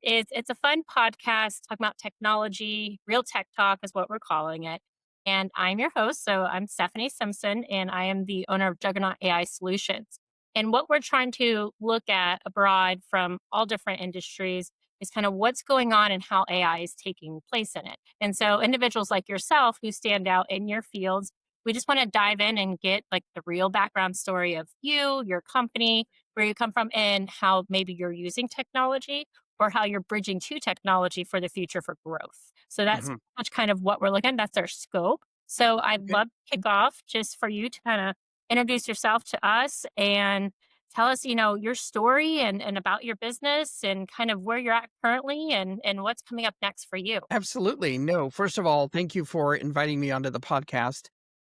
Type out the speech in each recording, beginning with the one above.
It's a fun podcast talking about technology. Real tech talk is what we're calling it. And I'm your host. So I'm Stephanie Simpson, and I am the owner of Juggernaut AI Solutions. And what we're trying to look at abroad from all different industries is kind of what's going on and how AI is taking place in it. And so individuals like yourself who stand out in your fields, we just want to dive in and get like the real background story of you, your company, where you come from, and how maybe you're using technology or how you're bridging to technology for the future for growth. So that's Mhm. much kind of what we're looking at. That's our scope. So I'd Okay. love to kick off just for you to kind of introduce yourself to us and tell us, your story and about your business and kind of where you're at currently and what's coming up next for you. Absolutely. No, first of all, thank you for inviting me onto the podcast.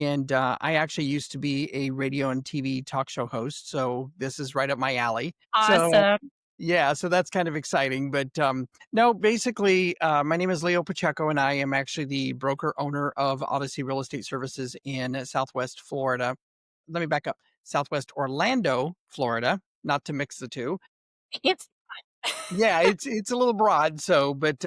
And I actually used to be a radio and TV talk show host, so this is right up my alley. So Awesome. yeah, so that's kind of exciting. But no, basically, my name is Leo Pacheco, and I am actually the broker owner of Odyssey Real Estate Services in Southwest Florida. Let me back up. Southwest Orlando, Florida, not to mix the two. It's Yeah, it's a little broad, so but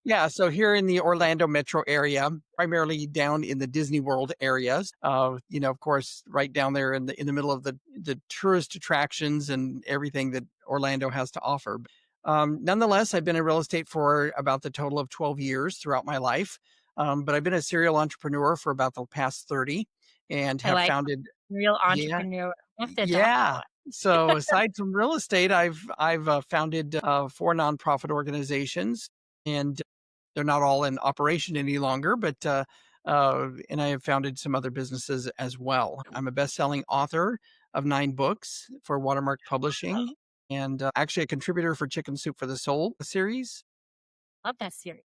yeah, so here in the Orlando metro area, primarily down in the Disney World areas, of course, right down there in the middle of the tourist attractions and everything that Orlando has to offer. Nonetheless, I've been in real estate for about the total of 12 years throughout my life. But I've been a serial entrepreneur for about the past 30 and I have like founded, real yeah, entrepreneur. We'll have to adopt that yeah. one. So aside from real estate, I've founded 4 nonprofit organizations, and they're not all in operation any longer. But and I have founded some other businesses as well. I'm a best-selling author of 9 books for Watermark Publishing, and actually a contributor for Chicken Soup for the Soul series. Love that series.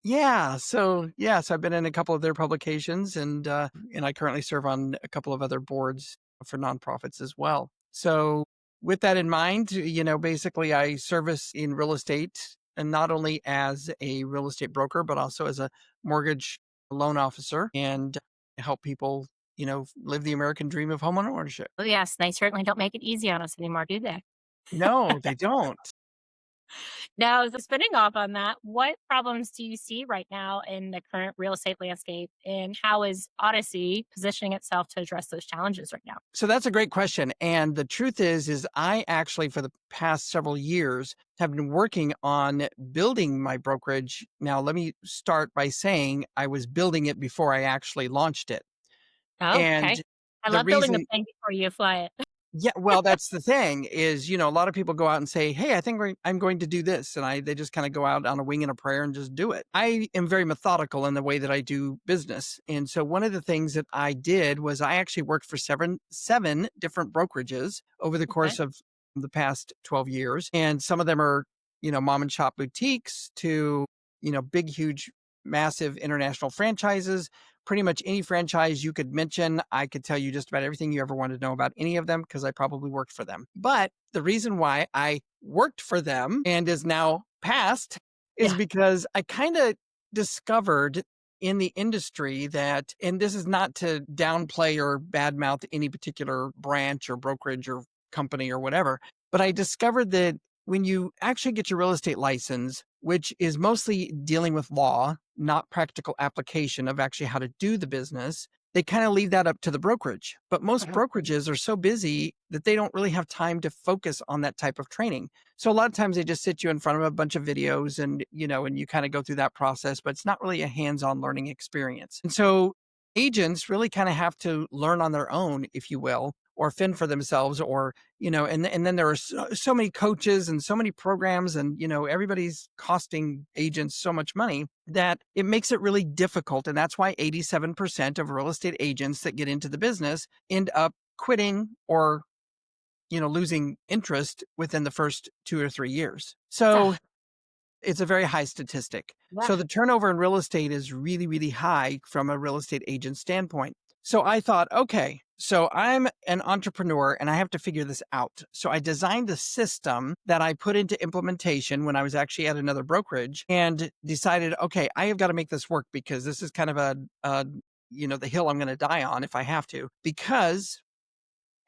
Yeah, so yes, I've been in a couple of their publications, and I currently serve on a couple of other boards for nonprofits as well. So with that in mind, basically I service in real estate, and not only as a real estate broker, but also as a mortgage loan officer, and help people, live the American dream of home ownership. Oh, yes, they certainly don't make it easy on us anymore, do they? No, they don't. Now, so spinning off on that, what problems do you see right now in the current real estate landscape, and how is Odyssey positioning itself to address those challenges right now? So that's a great question. And the truth is I actually, for the past several years, have been working on building my brokerage. Now, let me start by saying I was building it before I actually launched it. Oh, okay. And I the love building the reason, plane before you fly it. yeah, well, that's the thing is, a lot of people go out and say, "Hey, I think I'm going to do this," and they just kind of go out on a wing and a prayer and just do it. I am very methodical in the way that I do business, and so one of the things that I did was I actually worked for seven different brokerages over the Okay. course of the past 12 years, and some of them are, mom and shop boutiques to, big, huge, massive international franchises. Pretty much any franchise you could mention, I could tell you just about everything you ever wanted to know about any of them because I probably worked for them. But the reason why I worked for them and is now past is Yeah. because I kind of discovered in the industry that, and this is not to downplay or badmouth any particular branch or brokerage or company or whatever, but I discovered that when you actually get your real estate license, which is mostly dealing with law, not practical application of actually how to do the business, they kind of leave that up to the brokerage. But most Uh-huh. brokerages are so busy that they don't really have time to focus on that type of training. So a lot of times they just sit you in front of a bunch of videos and you kind of go through that process, but it's not really a hands-on learning experience. And so agents really kind of have to learn on their own, if you will, or fend for themselves, or and then there are so many coaches and so many programs, and everybody's costing agents so much money that it makes it really difficult. And that's why 87% of real estate agents that get into the business end up quitting or losing interest within the first 2 or 3 years. So Ah, it's a very high statistic. yeah. So the turnover in real estate is really, really high from a real estate agent standpoint. So I thought, okay, so I'm an entrepreneur and I have to figure this out. So I designed a system that I put into implementation when I was actually at another brokerage and decided, okay, I have got to make this work because this is kind of the hill I'm going to die on if I have to, because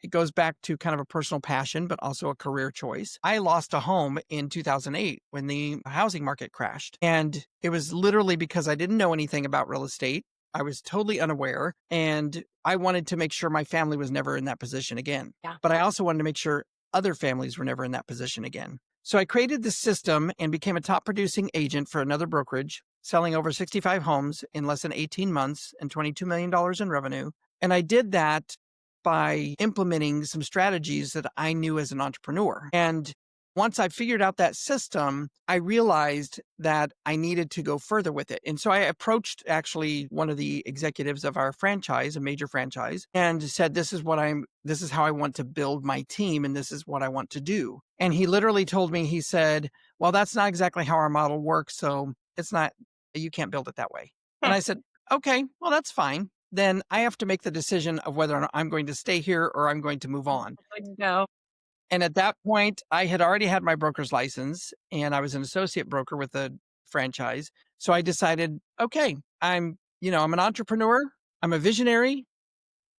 it goes back to kind of a personal passion, but also a career choice. I lost a home in 2008 when the housing market crashed. And it was literally because I didn't know anything about real estate. I was totally unaware. And I wanted to make sure my family was never in that position again. Yeah. But I also wanted to make sure other families were never in that position again. So I created this system and became a top producing agent for another brokerage, selling over 65 homes in less than 18 months and $22 million in revenue. And I did that by implementing some strategies that I knew as an entrepreneur. And once I figured out that system, I realized that I needed to go further with it. And so I approached actually one of the executives of our franchise, a major franchise, and said, this is how I want to build my team. And this is what I want to do. And he literally told me, he said, well, that's not exactly how our model works. So you can't build it that way. And I said, okay, well, that's fine. Then I have to make the decision of whether or not I'm going to stay here or I'm going to move on. Go. And at that point, I had already had my broker's license and I was an associate broker with a franchise. So I decided, okay, I'm an entrepreneur. I'm a visionary.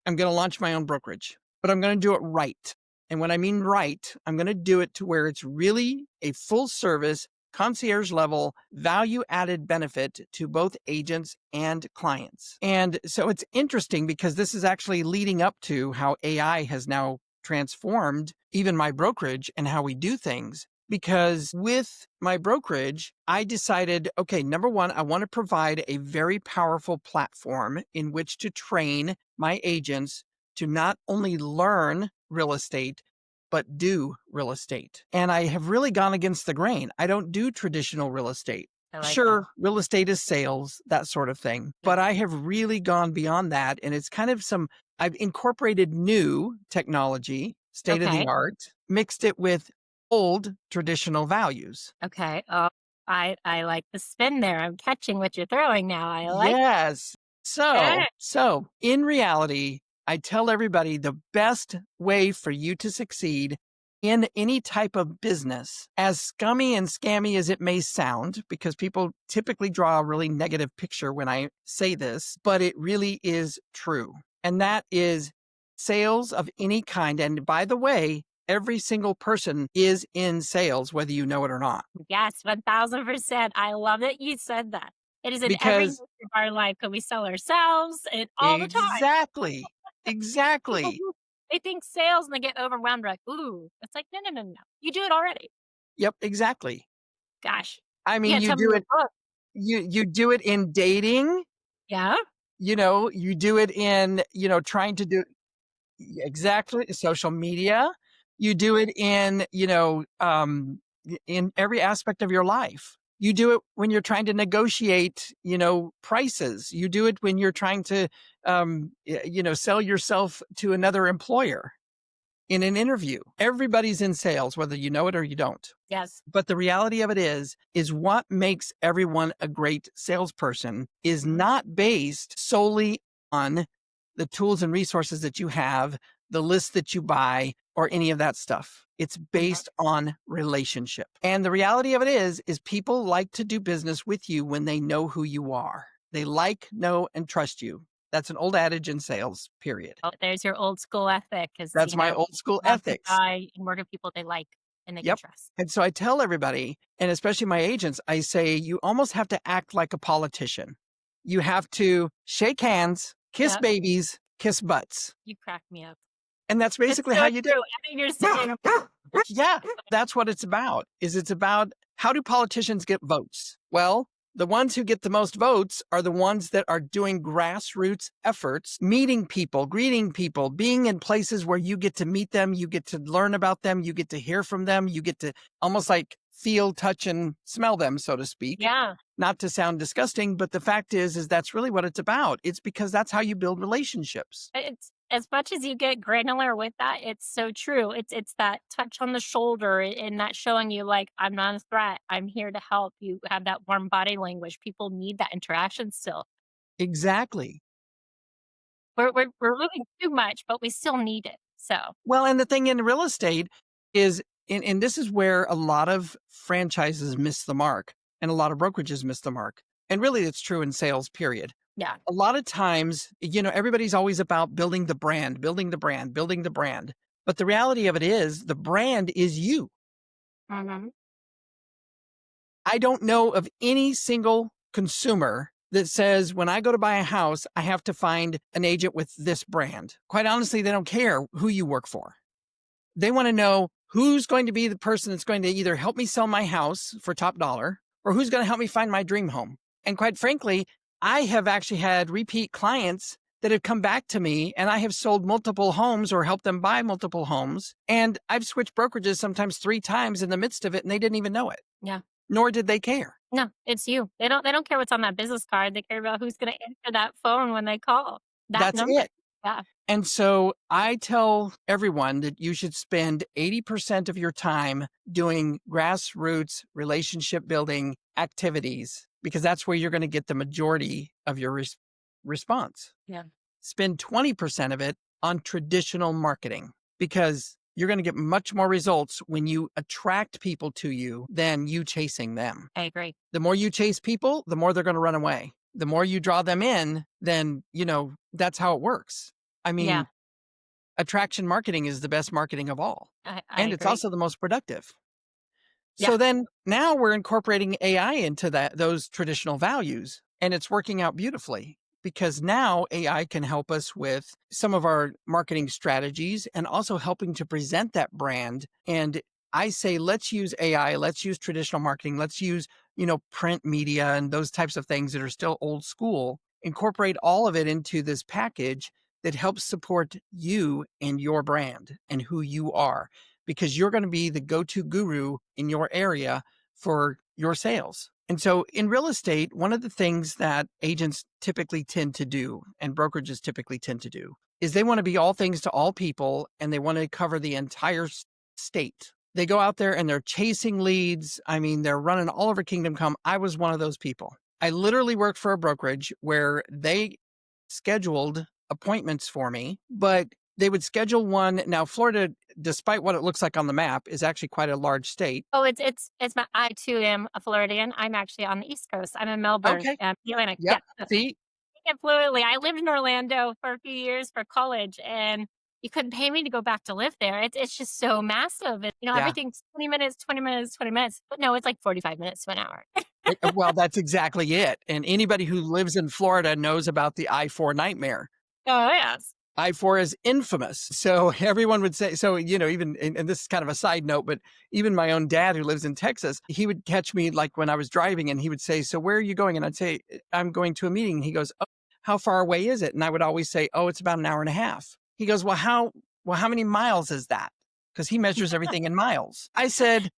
I'm going to launch my own brokerage, but I'm going to do it right. And when I mean right, I'm going to do it to where it's really a full service, concierge level, value added benefit to both agents and clients. And so it's interesting because this is actually leading up to how AI has now transformed even my brokerage and how we do things. Because with my brokerage, I decided, okay, number one, I want to provide a very powerful platform in which to train my agents to not only learn real estate, but do real estate. And I have really gone against the grain. I don't do traditional real estate. I like Sure, that. real estate is sales, that sort of thing. But I have really gone beyond that. And it's kind of I've incorporated new technology, state of the Okay. art, mixed it with old traditional values. Okay. Oh, I like the spin there. I'm catching what you're throwing now. I like Yes. it. So in reality, I tell everybody the best way for you to succeed in any type of business, as scummy and scammy as it may sound, because people typically draw a really negative picture when I say this, but it really is true. And that is sales of any kind. And by the way, every single person is in sales, whether you know it or not. Yes, 1000%. I love that you said that. It is in every niche Because of our life. Could we sell ourselves and all the time? exactly, People exactly. who they think sales and they get overwhelmed. They're like, ooh, it's like, no, no, no, no. You do it already. Yep, exactly. Gosh. I You mean, gotta you tell me do your it book. you do it in dating, Yeah. you do it in, trying to do exactly social media. You do it in, in every aspect of your life. You do it when you're trying to negotiate, prices. You do it when you're trying to, sell yourself to another employer in an interview. Everybody's in sales, whether you know it or you don't. Yes. But the reality of it is what makes everyone a great salesperson is Mhm. not based solely on the tools and resources that you have, the list that you buy, or any of that stuff. It's Mhm. based on relationship. And the reality of it is people like to do business with you when they know who you are. They like, know, and trust you. That's an old adage in sales, period. Oh, there's your old school ethic because, That's my old school love to ethics. buy and work with people they like and they can Yep. trust. And so I tell everybody, and especially my agents, I say, you almost have to act like a politician. You have to shake hands, kiss Yep. babies, kiss butts. You crack me up. And that's It's basically so how you do true. it. Everything you're saying. Yeah, that's what it's about. It's about how do politicians get votes? Well, the ones who get the most votes are the ones that are doing grassroots efforts, meeting people, greeting people, being in places where you get to meet them, you get to learn about them, you get to hear from them, you get to almost like feel, touch, and smell them, so to speak. Yeah. Not to sound disgusting, but the fact is that's really what it's about. It's because that's how you build relationships. It's as much as you get granular with that, it's so true. It's that touch on the shoulder and that showing you like, I'm not a threat. I'm here to help. You have that warm body language. People need that interaction still. Exactly. We're moving too much, but we still need it. So Well, and the thing in real estate is, and this is where a lot of franchises miss the mark and a lot of brokerages miss the mark. And really, it's true in sales, period. Yeah. A lot of times, everybody's always about building the brand, building the brand, building the brand. But the reality of it is the brand is you. Mhm. I don't know of any single consumer that says, when I go to buy a house, I have to find an agent with this brand. Quite honestly, they don't care who you work for. They want to know who's going to be the person that's going to either help me sell my house for top dollar or who's going to help me find my dream home. And quite frankly, I have actually had repeat clients that have come back to me, and I have sold multiple homes or helped them buy multiple homes. And I've switched brokerages sometimes 3 times in the midst of it, and they didn't even know it, Yeah. nor did they care. No, it's you. They don't care what's on that business card. They care about who's gonna answer that phone when they call. That That's number. it. Yeah. And so I tell everyone that you should spend 80% of your time doing grassroots relationship building activities because that's where you're going to get the majority of your response. Yeah. Spend 20% of it on traditional marketing because you're going to get much more results when you attract people to you than you chasing them. I agree. The more you chase people, the more they're going to run away. The more you draw them in, then, that's how it works. I Yeah. mean, attraction marketing is the best marketing of all, I and it's agree. also the most productive. Yeah. So then now we're incorporating AI into those traditional values, and it's working out beautifully because now AI can help us with some of our marketing strategies and also helping to present that brand. And I say, let's use AI, let's use traditional marketing, let's use, print media and those types of things that are still old school, incorporate all of it into this package that helps support you and your brand and who you are because you're going to be the go-to guru in your area for your sales. And so in real estate, one of the things that agents typically tend to do and brokerages typically tend to do is they want to be all things to all people and they want to cover the entire state. They go out there and they're chasing leads. I mean, they're running all over Kingdom Come. I was one of those people. I literally worked for a brokerage where they scheduled appointments for me, but they would schedule one. Now, Florida, despite what it looks like on the map, is actually quite a large state. Oh, it's my I too am a Floridian. I'm actually on the East Coast. I'm in Melbourne, Okay. Atlantic. Yep. Yeah. See, Speaking fluently. I lived in Orlando for a few years for college, and you couldn't pay me to go back to live there. It's just so massive. yeah. Everything's 20 minutes, 20 minutes, 20 minutes. But no, it's like 45 minutes to an hour. Well, that's exactly it. And anybody who lives in Florida knows about the I-4 nightmare. Oh, yes. I-4 is infamous. So everyone would say, so, even, and this is kind of a side note, but even my own dad who lives in Texas, he would catch me like when I was driving and he would say, so where are you going? And I'd say, I'm going to a meeting. And he goes, oh, how far away is it? And I would always say, oh, it's about an hour and a half. He goes, how many miles is that? Because he measures everything in miles. I said,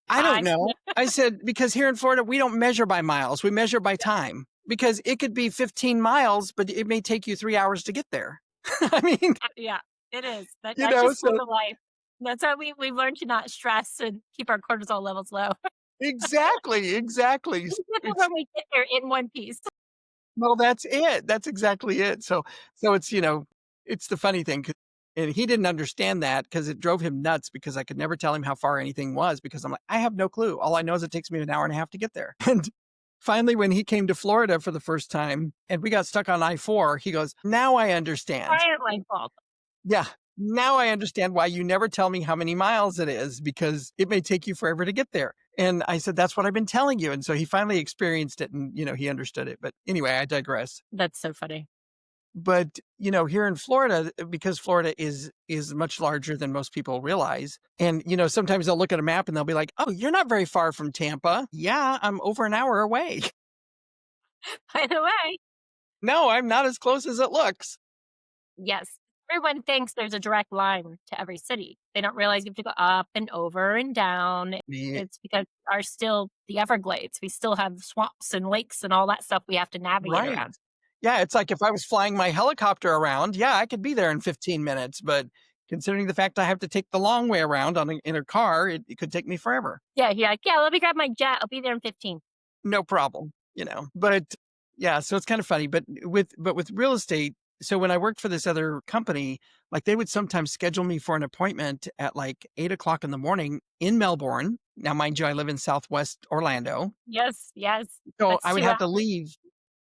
I don't 5. know. I said, because here in Florida, we don't measure by miles. We measure by time because it could be 15 miles, but it may take you 3 hours to get there. I mean, Yeah, it is. That's just part so of life. That's how we've learned to not stress and keep our cortisol levels low. exactly, exactly. We get there It's when we get there in one piece. well, that's it. That's exactly it. So it's, it's the funny thing. And he didn't understand that because it drove him nuts because I could never tell him how far anything was because I'm like, I have no clue. All I know is it takes me an hour and a half to get there. And finally, when he came to Florida for the first time and we got stuck on I-4, he goes, now I understand. Quiet light bulb. Yeah. Now I understand why you never tell me how many miles it is because it may take you forever to get there. And I said, that's what I've been telling you. And so he finally experienced it and, he understood it. But anyway, I digress. That's so funny. But, here in Florida, because Florida is much larger than most people realize. And, sometimes they'll look at a map and they'll be like, oh, you're not very far from Tampa. Yeah, I'm over an hour away. By the way, No, I'm not as close as it looks. yes, everyone thinks there's a direct line to every city. They don't realize you have to go up and over and down. Yeah, It's because are still the Everglades. We still have swamps and lakes and all that stuff we have to navigate right. around. Yeah, it's like if I was flying my helicopter around, yeah, I could be there in 15 minutes. But considering the fact I have to take the long way around in a car, it could take me forever. Yeah, you're like, yeah, let me grab my jet. I'll be there in 15. No problem, But yeah, so it's kind of funny. But with real estate, So when I worked for this other company, like they would sometimes schedule me for an appointment at like 8 o'clock in the morning in Melbourne. Now, mind you, I live in Southwest Orlando. Yes, yes. So That's I would 2 have to hours. leave.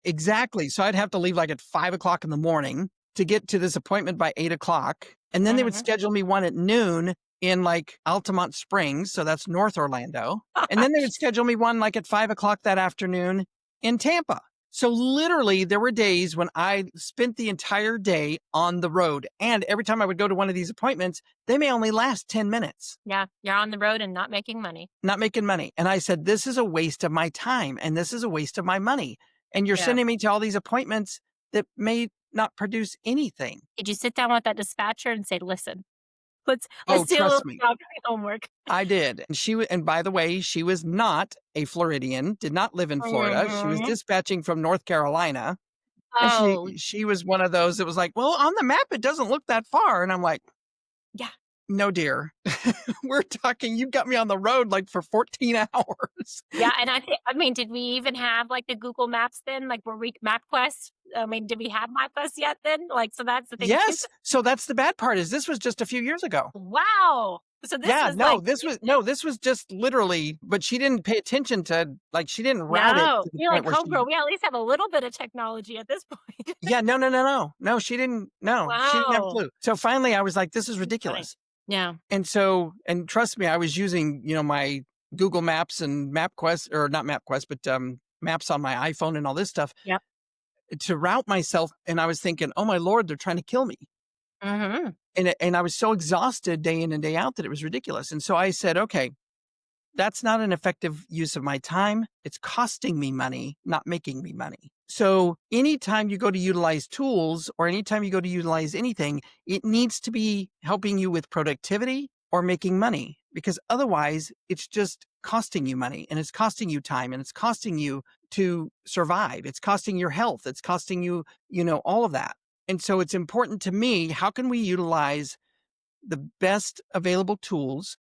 Exactly. So I'd have to leave like at 5 o'clock in the morning to get to this appointment by 8 o'clock. And then they would Mhm. schedule me one at noon in like Altamont Springs. So that's North Orlando. And then they would schedule me one like at 5 o'clock that afternoon in Tampa. So literally there were days when I spent the entire day on the road. And every time I would go to one of these appointments, they may only last 10 minutes, Yeah, you're on the road and not making money. not making money. And I said, this is a waste of my time and this is a waste of my money. And you're Yeah. sending me to all these appointments that may not produce anything. Did you sit down with that dispatcher and say, "Listen, let's Oh, do a little trust me. geography homework"? I did. And and by the way, she was not a Floridian, did not live in Florida. She was Mhm. dispatching from North Carolina. And Oh, she was one of those that was like, well, on the map, it doesn't look that far. And I'm like, yeah. no, dear. We're talking, you got me on the road like for 14 hours. Yeah, and I mean, did we even have, like, the Google Maps then? Like, were we MapQuest? I mean, did we have MapQuest yet then? Like, so that's the thing too. Yes. So that's the bad part is this was just a few years ago. Wow! So this Yeah, was, like, this was just literally, but she didn't pay attention to, like, she didn't route it no, to the you're point like, where "Homegirl, she, we at least have a little bit of technology at this point." yeah, no. No, she didn't, no, she didn't have a Wow. clue. So finally I was like, this is That's funny. ridiculous. Yeah. And so, and trust me, I was using, my Google Maps and MapQuest, or not MapQuest, but maps on my iPhone and all this stuff Yep. to route myself. And I was thinking, oh my Lord, they're trying to kill me. Mhm. And I was so exhausted day in and day out that it was ridiculous. And so I said, okay, that's not an effective use of my time. It's costing me money, not making me money. So anytime you go to utilize tools or anytime you go to utilize anything, it needs to be helping you with productivity or making money, because otherwise it's just costing you money and it's costing you time and it's costing you to survive. It's costing your health. It's costing you, all of that. And so it's important to me, how can we utilize the best available tools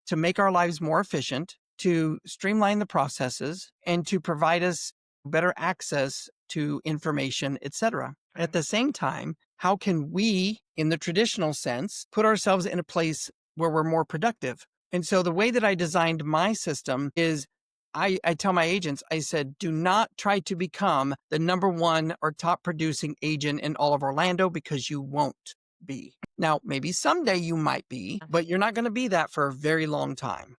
to make our lives more efficient, to streamline the processes, and to provide us better access to information, etc. At the same time, how can we, in the traditional sense, put ourselves in a place where we're more productive? And so the way that I designed my system is I tell my agents, I said, do not try to become the number one or top producing agent in all of Orlando, because you won't be. Now, maybe someday you might be, but you're not going to be that for a very long time.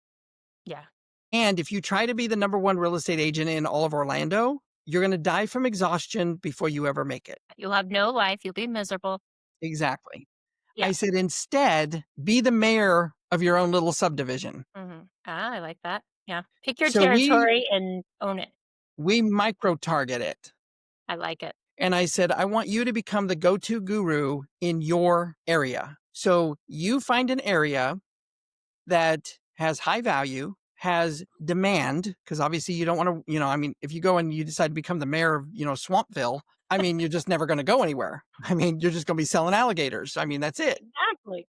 Yeah. And if you try to be the number one real estate agent in all of Orlando, you're going to die from exhaustion before you ever make it. You'll have no life, you'll be miserable. Exactly. Yeah. I said, instead, be the mayor of your own little subdivision. Mhm. Ah, I like that. Yeah. Pick your So we territory and own it. we micro target it. I like it. And I said, I want you to become the go-to guru in your area. So you find an area that has high value, has demand, because obviously you don't want to, I mean, if you go and you decide to become the mayor of, Swampville, I mean, you're just never going to go anywhere. I mean, you're just going to be selling alligators. I mean, that's it. Exactly.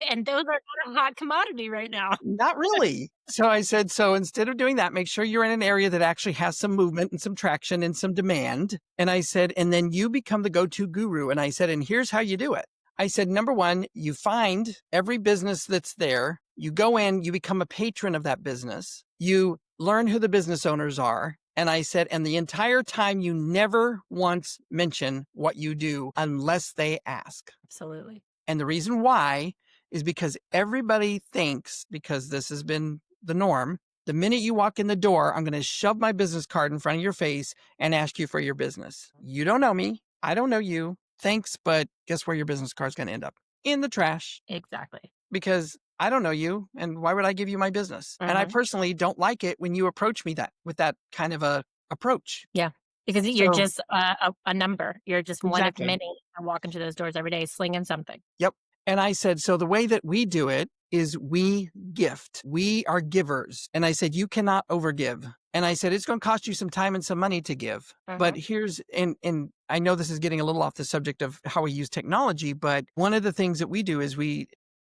And those are not a hot commodity right now. Not really. So I said, so instead of doing that, make sure you're in an area that actually has some movement and some traction and some demand. And I said, and then you become the go-to guru. And I said, and here's how you do it. I said, number one, you find every business that's there. You go in, you become a patron of that business. You learn who the business owners are. And I said, and the entire time you never once mention what you do unless they ask. Absolutely. And the reason why is because everybody thinks, because this has been the norm, the minute you walk in the door, I'm going to shove my business card in front of your face and ask you for your business. You don't know me. I don't know you. Thanks, but guess where your business card's going to end up? In the trash, Exactly. because I don't know you. And why would I give you my business? And I Mhm. personally don't like it when you approach me with that kind of a approach. Yeah. Because you're So just a number. You're just one of exactly. many that walk into those doors every day slinging something. Yep. And I said, so the way that we do it is we gift. We are givers. And I said, you cannot overgive. And I said, it's going to cost you some time and some money to give. But Mhm. here's, and I know this is getting a little off the subject of how we use technology, but one of the things that we do is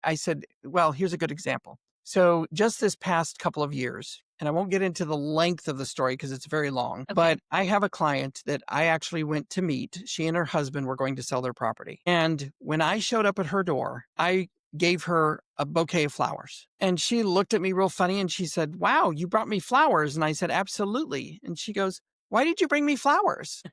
I said, well, here's a good example. So just this past couple of years, and I won't get into the length of the story because it's very long, Okay. but I have a client that I actually went to meet. She and her husband were going to sell their property. And when I showed up at her door, I gave her a bouquet of flowers. And she looked at me real funny and she said, "Wow, you brought me flowers." And I said, "Absolutely." And she goes, "Why did you bring me flowers?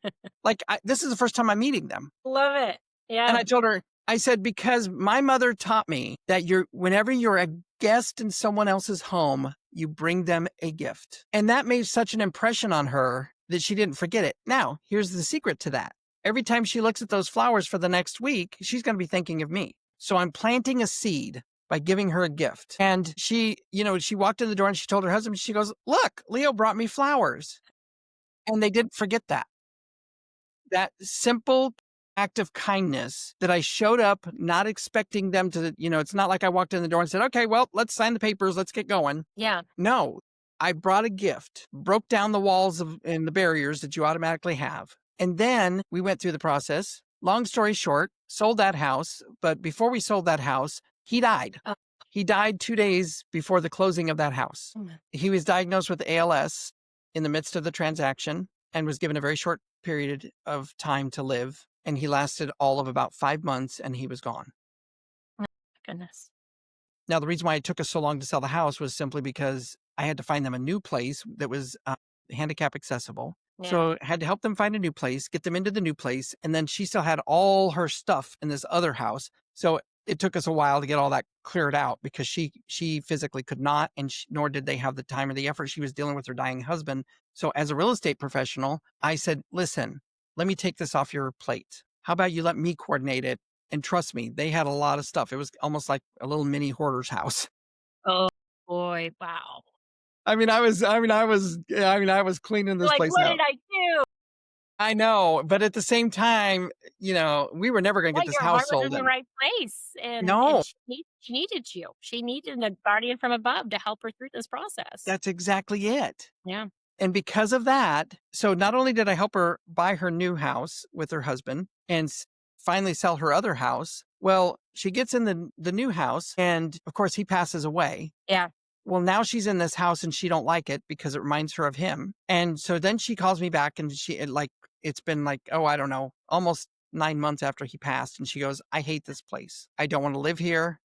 This is the first time I'm meeting them." Love it. And Yeah. I told her, I said, "Because my mother taught me that whenever you're a guest in someone else's home, you bring them a gift." And that made such an impression on her that she didn't forget it. Now, here's the secret to that. Every time she looks at those flowers for the next week, she's going to be thinking of me. So I'm planting a seed by giving her a gift. And she walked in the door and she told her husband, she goes, "Look, Leo brought me flowers." And they didn't forget that. That simple act of kindness that I showed up not expecting them to, it's not like I walked in the door and said, "Okay, well, let's sign the papers. Let's get going." Yeah. No, I brought a gift, broke down the walls and the barriers that you automatically have. And then we went through the process. Long story short, sold that house. But before we sold that house, he died. Oh. He died 2 days before the closing of that house. Mm. He was diagnosed with ALS in the midst of the transaction and was given a very short period of time to live. And he lasted all of about 5 months and he was gone. Goodness. Now, the reason why it took us so long to sell the house was simply because I had to find them a new place that was handicap accessible. Yeah. So I had to help them find a new place, get them into the new place. And then she still had all her stuff in this other house. So it took us a while to get all that cleared out because she physically could not, and nor did they have the time or the effort. She was dealing with her dying husband. So as a real estate professional, I said, "Listen, let me take this off your plate. How about you let me coordinate it?" And trust me, they had a lot of stuff. It was almost like a little mini hoarder's house. Oh boy. Wow. I was cleaning You're this like, place what out. did I do? I know, but at the same time, we were never going to Well, get this your heart house was sold. in the And right place, and no, she needed you. She needed a guardian from above to help her through this process. that's exactly it. Yeah. And because of that, so not only did I help her buy her new house with her husband and finally sell her other house, well, she gets in the new house and of course he passes away. Yeah. Well, now she's in this house and she don't like it because it reminds her of him. And so then she calls me back and it's been like, oh, I don't know, almost 9 months after he passed. And she goes, "I hate this place. I don't want to live here.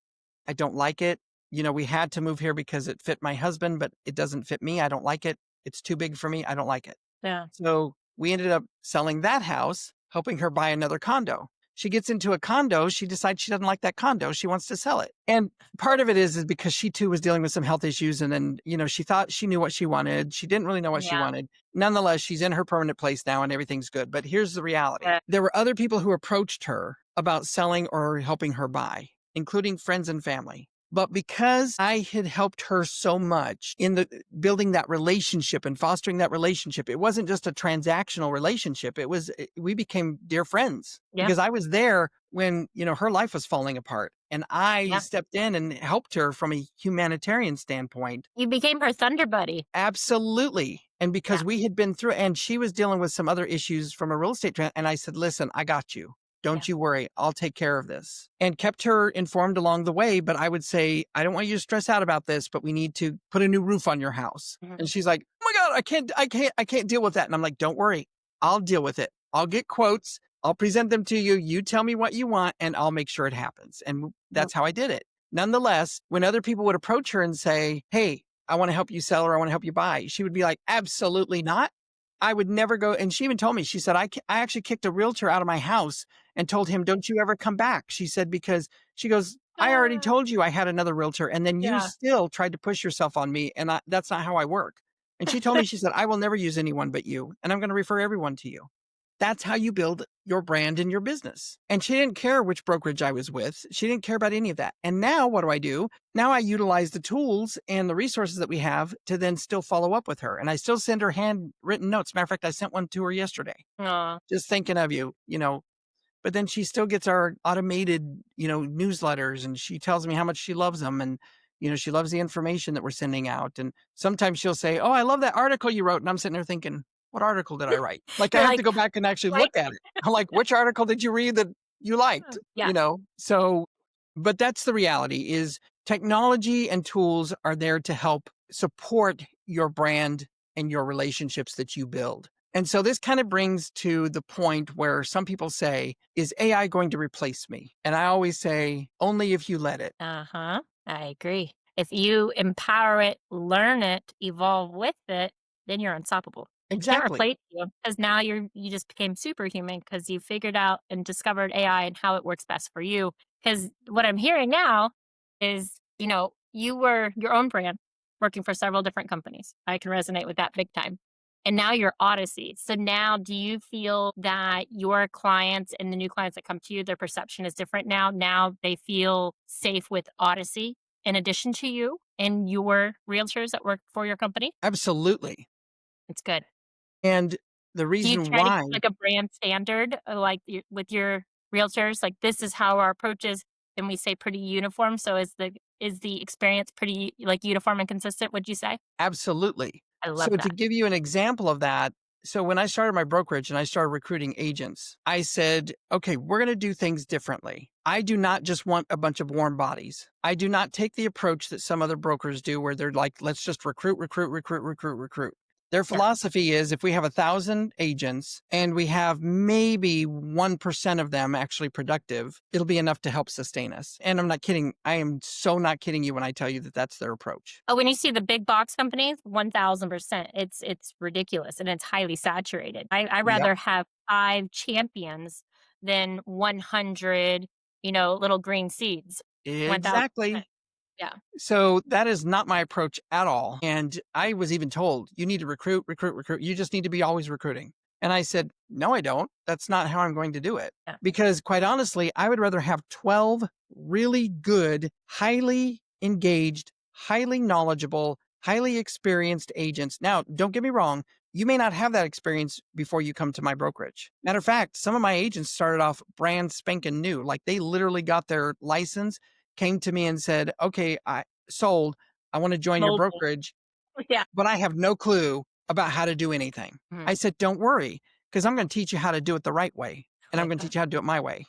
I don't like it. We had to move here because it fit my husband, but it doesn't fit me. I don't like it. It's too big for me. I don't like it." Yeah. So we ended up selling that house, helping her buy another condo. She gets into a condo. She decides she doesn't like that condo. She wants to sell it. And part of it is because she too was dealing with some health issues. And then, she thought she knew what she wanted. She didn't really know what she Yeah. wanted. Nonetheless, she's in her permanent place now and everything's good. But here's the reality. Yeah. There were other people who approached her about selling or helping her buy, including friends and family. But because I had helped her so much in the building that relationship and fostering that relationship, it wasn't just a transactional relationship. We became dear friends Yeah. because I was there when, her life was falling apart and I Yeah. stepped in and helped her from a humanitarian standpoint. You became her thunder buddy. Absolutely. And because Yeah. we had been through, and she was dealing with some other issues from a real estate and I said, "Listen, I got you. Don't you worry. I'll take care of this." And kept her informed along the way. But I would say, "I don't want you to stress out about this, but we need to put a new roof on your house." Mhm. And she's like, "Oh my God, I can't deal with that." And I'm like, "Don't worry. I'll deal with it. I'll get quotes. I'll present them to you. You tell me what you want and I'll make sure it happens." And that's how I did it. Nonetheless, when other people would approach her and say, "Hey, I want to help you sell or I want to help you buy," she would be like, "Absolutely not. I would never go." And she even told me, she said, I actually kicked a realtor out of my house and told him, "Don't you ever come back." She said, because she goes, "I already told you I had another realtor and then you Yeah. still tried to push yourself on me. And that's not how I work." And she told me, she said, "I will never use anyone but you. And I'm going to refer everyone to you." That's how you build your brand and your business. And she didn't care which brokerage I was with. She didn't care about any of that. And now what do? Now I utilize the tools and the resources that we have to then still follow up with her. And I still send her handwritten notes. Matter of fact, I sent one to her yesterday. Aw. Just thinking of you, but then she still gets our automated, newsletters, and she tells me how much she loves them. And, she loves the information that we're sending out. And sometimes she'll say, "Oh, I love that article you wrote." And I'm sitting there thinking, what article did I write? Like, I You're have like, to go back and actually like, look at it. I'm like, which article did you read that you liked? yeah. So, but that's the reality is technology and tools are there to help support your brand and your relationships that you build. And so this kind of brings to the point where some people say, is AI going to replace me? And I always say, only if you let it. Uh-huh. I agree. If you empower it, learn it, evolve with it, then you're unstoppable. It can't Exactly. replace you because now you just became superhuman because you figured out and discovered AI and how it works best for you. Because what I'm hearing now is, you were your own brand working for several different companies. I can resonate with that big time. And now you're Odyssey. So now do you feel that your clients and the new clients that come to you, their perception is different now? Now they feel safe with Odyssey in addition to you and your realtors that work for your company? Absolutely. It's good. And the Do you reason try to why, keep like a brand standard, like with your realtors? Like this is how our approach is, and we say pretty uniform. So is the experience pretty like uniform and consistent? Would you say? absolutely. I love So to that. give you an example of that, so when I started my brokerage and I started recruiting agents, I said, okay, we're going to do things differently. I do not just want a bunch of warm bodies. I do not take the approach that some other brokers do where they're like, let's just recruit, recruit, recruit, recruit, recruit. Their Yeah. philosophy is if we have 1,000 agents and we have maybe 1% of them actually productive, it'll be enough to help sustain us. And I'm not kidding. I am so not kidding you when I tell you that that's their approach. Oh, when you see the big box companies, 1000%. It's ridiculous and it's highly saturated. I Yep, rather have 5 champions than 100, little green seeds. 1000%. exactly. Yeah. So that is not my approach at all. And I was even told, you need to recruit, recruit, recruit. You just need to be always recruiting. And I said, no, I don't. That's not how I'm going to do it. Yeah. Because quite honestly, I would rather have 12 really good, highly engaged, highly knowledgeable, highly experienced agents. Now, don't get me wrong. You may not have that experience before you come to my brokerage. Matter of fact, some of my agents started off brand spanking new. Like they literally got their license, came to me and said, okay, I sold. I want to join your Mobile. brokerage, Yeah. but I have no clue about how to do anything. Mhm. I said, don't worry, because I'm going to teach you how to do it the right way. I And I'm like going to that. teach you how to do it my way.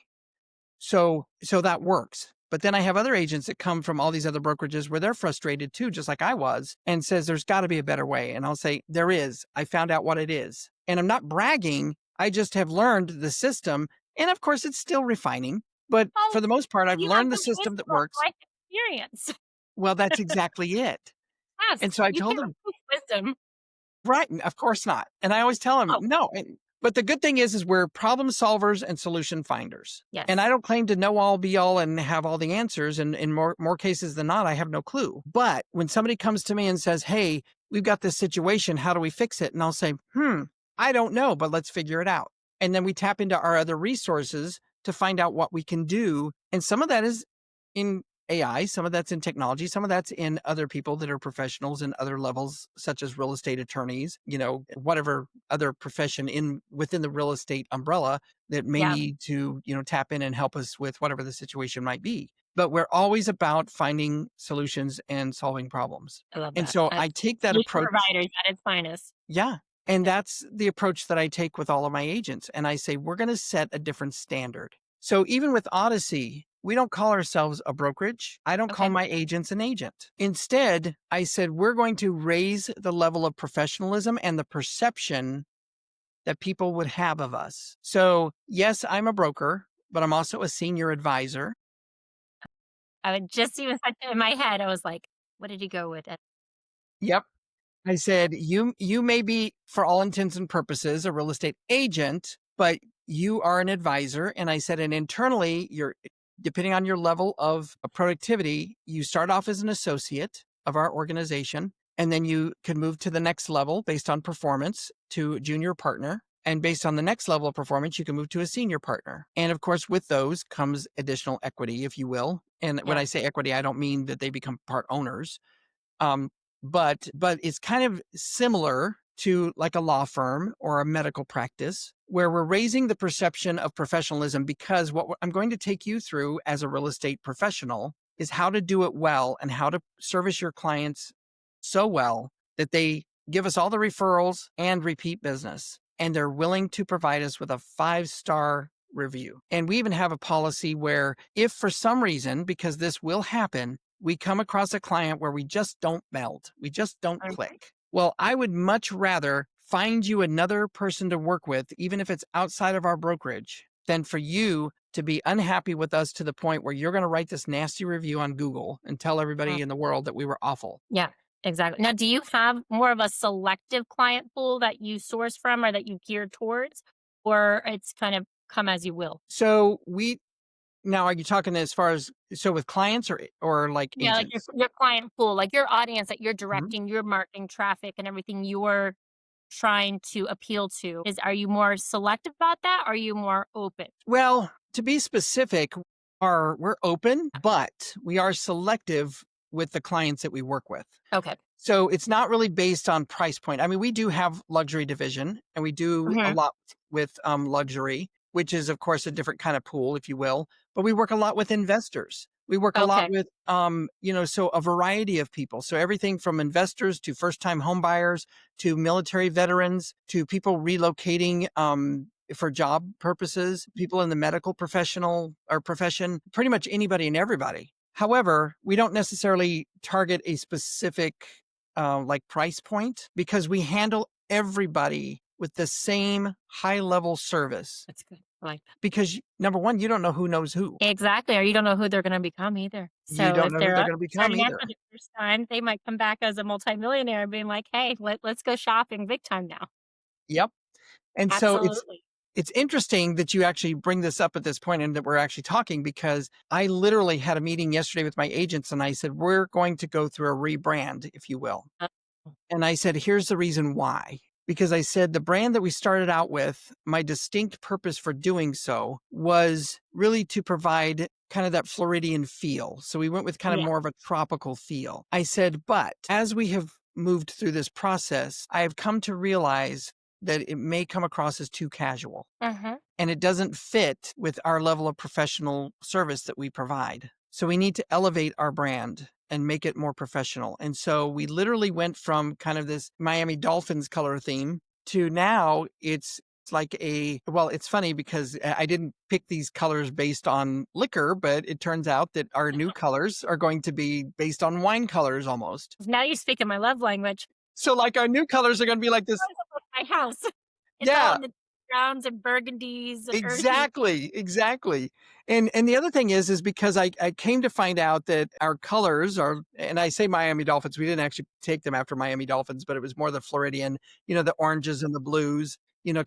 So that works. But then I have other agents that come from all these other brokerages where they're frustrated too, just like I was, and says there's got to be a better way. And I'll say, there is. I found out what it is. And I'm not bragging. I just have learned the system. And of course, it's still refining. But Oh, for the most part, I've you have learned the the system that wisdom of works. life experience. Well, that's exactly it. Yes. And so I You told can't them, replace wisdom. right, of course not. And I always tell them, Oh, no. But the good thing is we're problem solvers and solution finders. And I yes. don't claim to know all, be all, and have all the answers. And in more cases than not, I have no clue. But when somebody comes to me and says, hey, we've got this situation, how do we fix it? And I'll say, I don't know, but let's figure it out. And then we tap into our other resources to find out what we can do. And some of that is in AI, some of that's in technology, some of that's in other people that are professionals in other levels, such as real estate attorneys, whatever other profession within the real estate umbrella that may Yeah. need to, tap in and help us with whatever the situation might be. But we're always about finding solutions and solving problems. I love And that. so I take that Solution approach. providers at its finest. Yeah. And Yeah. that's the approach that I take with all of my agents. And I say, we're going to set a different standard. So even with Odyssey, we don't call ourselves a brokerage. I don't call Okay. my agents an agent. Instead, I said, we're going to raise the level of professionalism and the perception that people would have of us. So yes, I'm a broker, but I'm also a senior advisor. I would just even said it in my head. I was like, what did you go with? Yep. I said, you may be, for all intents and purposes, a real estate agent, but you are an advisor. And I said, and internally, depending on your level of productivity, you start off as an associate of our organization, and then you can move to the next level based on performance to junior partner. And based on the next level of performance, you can move to a senior partner. And of course, with those comes additional equity, if you will. And when Yeah. I say equity, I don't mean that they become part owners. Um, but it's kind of similar to like a law firm or a medical practice where we're raising the perception of professionalism, because what I'm going to take you through as a real estate professional is how to do it well and how to service your clients so well that they give us all the referrals and repeat business. And they're willing to provide us with a 5-star review. And we even have a policy where if for some reason, because this will happen, we come across a client where we just don't meld, we just don't Mhm. click, Well, I would much rather find you another person to work with, even if it's outside of our brokerage, than for you to be unhappy with us to the point where you're going to write this nasty review on Google and tell Mm, everybody in the world that we were awful. yeah, exactly. Now, do you have more of a selective client pool that you source from or that you gear towards, or it's kind of come as you will? So now are you talking as far as so with clients or like Yeah, like agents? your client pool, like your audience that you're Mhm. directing, your marketing traffic and everything you're trying to appeal to. Are you more selective about that? Or are you more open? Well, to be specific, we're open, but we are selective with the clients that we work with. Okay. So it's not really based on price point. I mean, we do have luxury division and we do a Mhm. lot with luxury, which is of course a different kind of pool, if you will, but we work a lot with investors. We work a lot Okay. with so a variety of people. So everything from investors to first-time home buyers to military veterans to people relocating for job purposes, people in the medical professional or profession, pretty much anybody and everybody. However, we don't necessarily target a specific like price point because we handle everybody with the same high level service That's good. I like that. because number one, you don't know who knows who. Exactly. Or you don't know who they're gonna become either. You So don't if know who they're they're going to become signing up either. for the first time, they might come back as a multimillionaire being like, hey, let's go shopping big time now. Yep. And so Absolutely. it's interesting that you actually bring this up at this point and that we're actually talking because I literally had a meeting yesterday with my agents and I said, we're going to go through a rebrand, if you will. Uh, And I said, here's the reason why. Because I said the brand that we started out with, my distinct purpose for doing so was really to provide kind of that Floridian feel. So we went with kind of yeah. more of a tropical feel. I said, but as we have moved through this process, I have come to realize that it may come across as too casual Uh-huh. and it doesn't fit with our level of professional service that we provide. So we need to elevate our brand and make it more professional. And so we literally went from kind of this Miami Dolphins color theme to now it's like well, it's funny because I didn't pick these colors based on liquor, but it turns out that our new colors are going to be based on wine colors almost. Now you're speaking my love language. So like our new colors are going to be like this. My house. It's all Yeah, in the browns and burgundies and earthy. exactly. And the other thing is because I came to find out that our colors are, and I say Miami Dolphins, we didn't actually take them after Miami Dolphins, but it was more the Floridian, the oranges and the blues,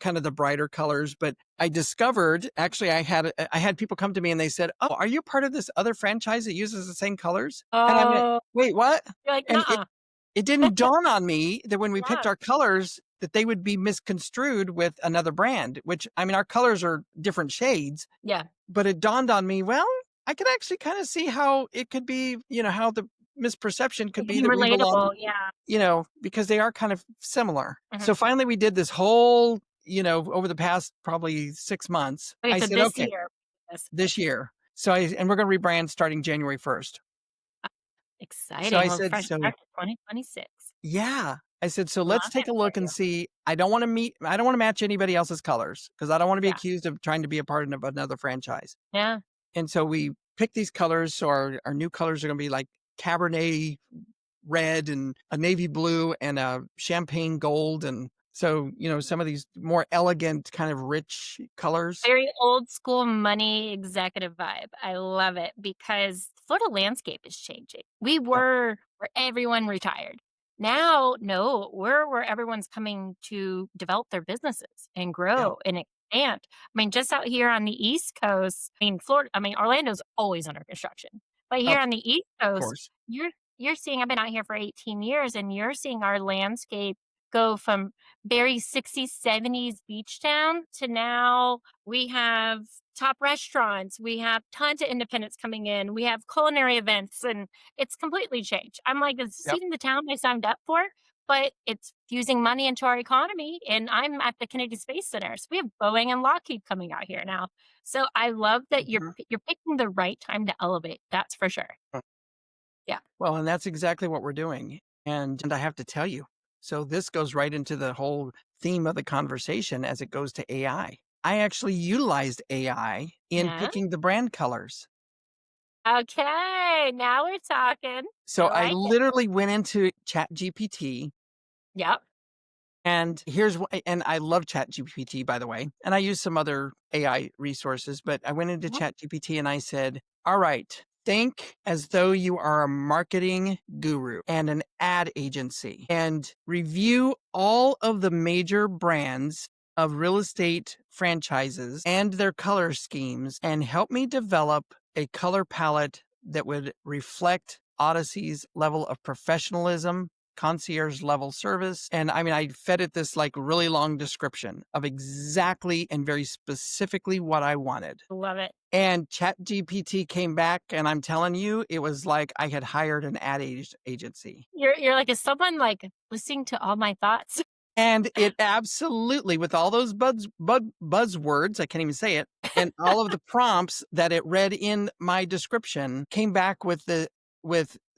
kind of the brighter colors. But I discovered actually I had people come to me and they said, "Oh, are you part of this other franchise that uses the same colors?" And I went, Oh, "Wait, what?" you're like, And nuh-uh. it didn't dawn on me that when we picked Yeah. our colors that they would be misconstrued with another brand, which I mean, our colors are different shades, Yeah. but it dawned on me, well, I could actually kind of see how it could be, how the misperception It could can be be that we belong, relatable. Yeah. because they are kind of similar. Mhm. So finally we did this whole, over the past probably 6 months, Okay, I so said, this okay, year. Yes. this year. And we're going to rebrand starting January 1st. So Exciting. I Well, said, fresh so start to 2026. yeah. I said, "So Love let's it take a for look you. and see. I don't wanna match anybody else's colors because I don't wanna be Yeah. accused of trying to be a part of another franchise." Yeah. And so we picked these colors. So our new colors are gonna be like Cabernet red and a navy blue and a champagne gold. And so, some of these more elegant, kind of rich colors. Very old school money executive vibe. I love it because Florida landscape is changing. We Yep, were where everyone retired. Now, no, we're where everyone's coming to develop their businesses and yep, grow and expand. I mean, just out here on the East Coast, Orlando's always under construction. But here of on the East Coast, course. you're seeing, I've been out here for 18 years and you're seeing our landscape go from very 60s, 70s beach town to now we have top restaurants. We have tons of independents coming in. We have culinary events and it's completely changed. I'm like, is this Yep, even the town I signed up for? But it's fusing money into our economy. And I'm at the Kennedy Space Center. So we have Boeing and Lockheed coming out here now. So I love that you're mhm. you're picking the right time to elevate. That's for sure. Yeah. Well, and that's exactly what we're doing. And I have to tell you, so this goes right into the whole theme of the conversation as it goes to AI. I actually utilized AI in Yeah. picking the brand colors. Okay. Now we're talking. So I I like it. literally went into ChatGPT Yep. And here's what, and I love ChatGPT, by the way, and I use some other AI resources, but I went into Mhm. ChatGPT and I said, all right, think as though you are a marketing guru and an ad agency and review all of the major brands of real estate franchises and their color schemes and help me develop a color palette that would reflect Odyssey's level of professionalism, concierge level service. And I mean, I fed it this like really long description of exactly and very specifically what I wanted. Love it. And ChatGPT came back, and I'm telling you, it was like I had hired an agency. You're like, is someone like listening to all my thoughts? And it absolutely, with all those buzzwords, I can't even say it, and all of the prompts that it read in my description, came back with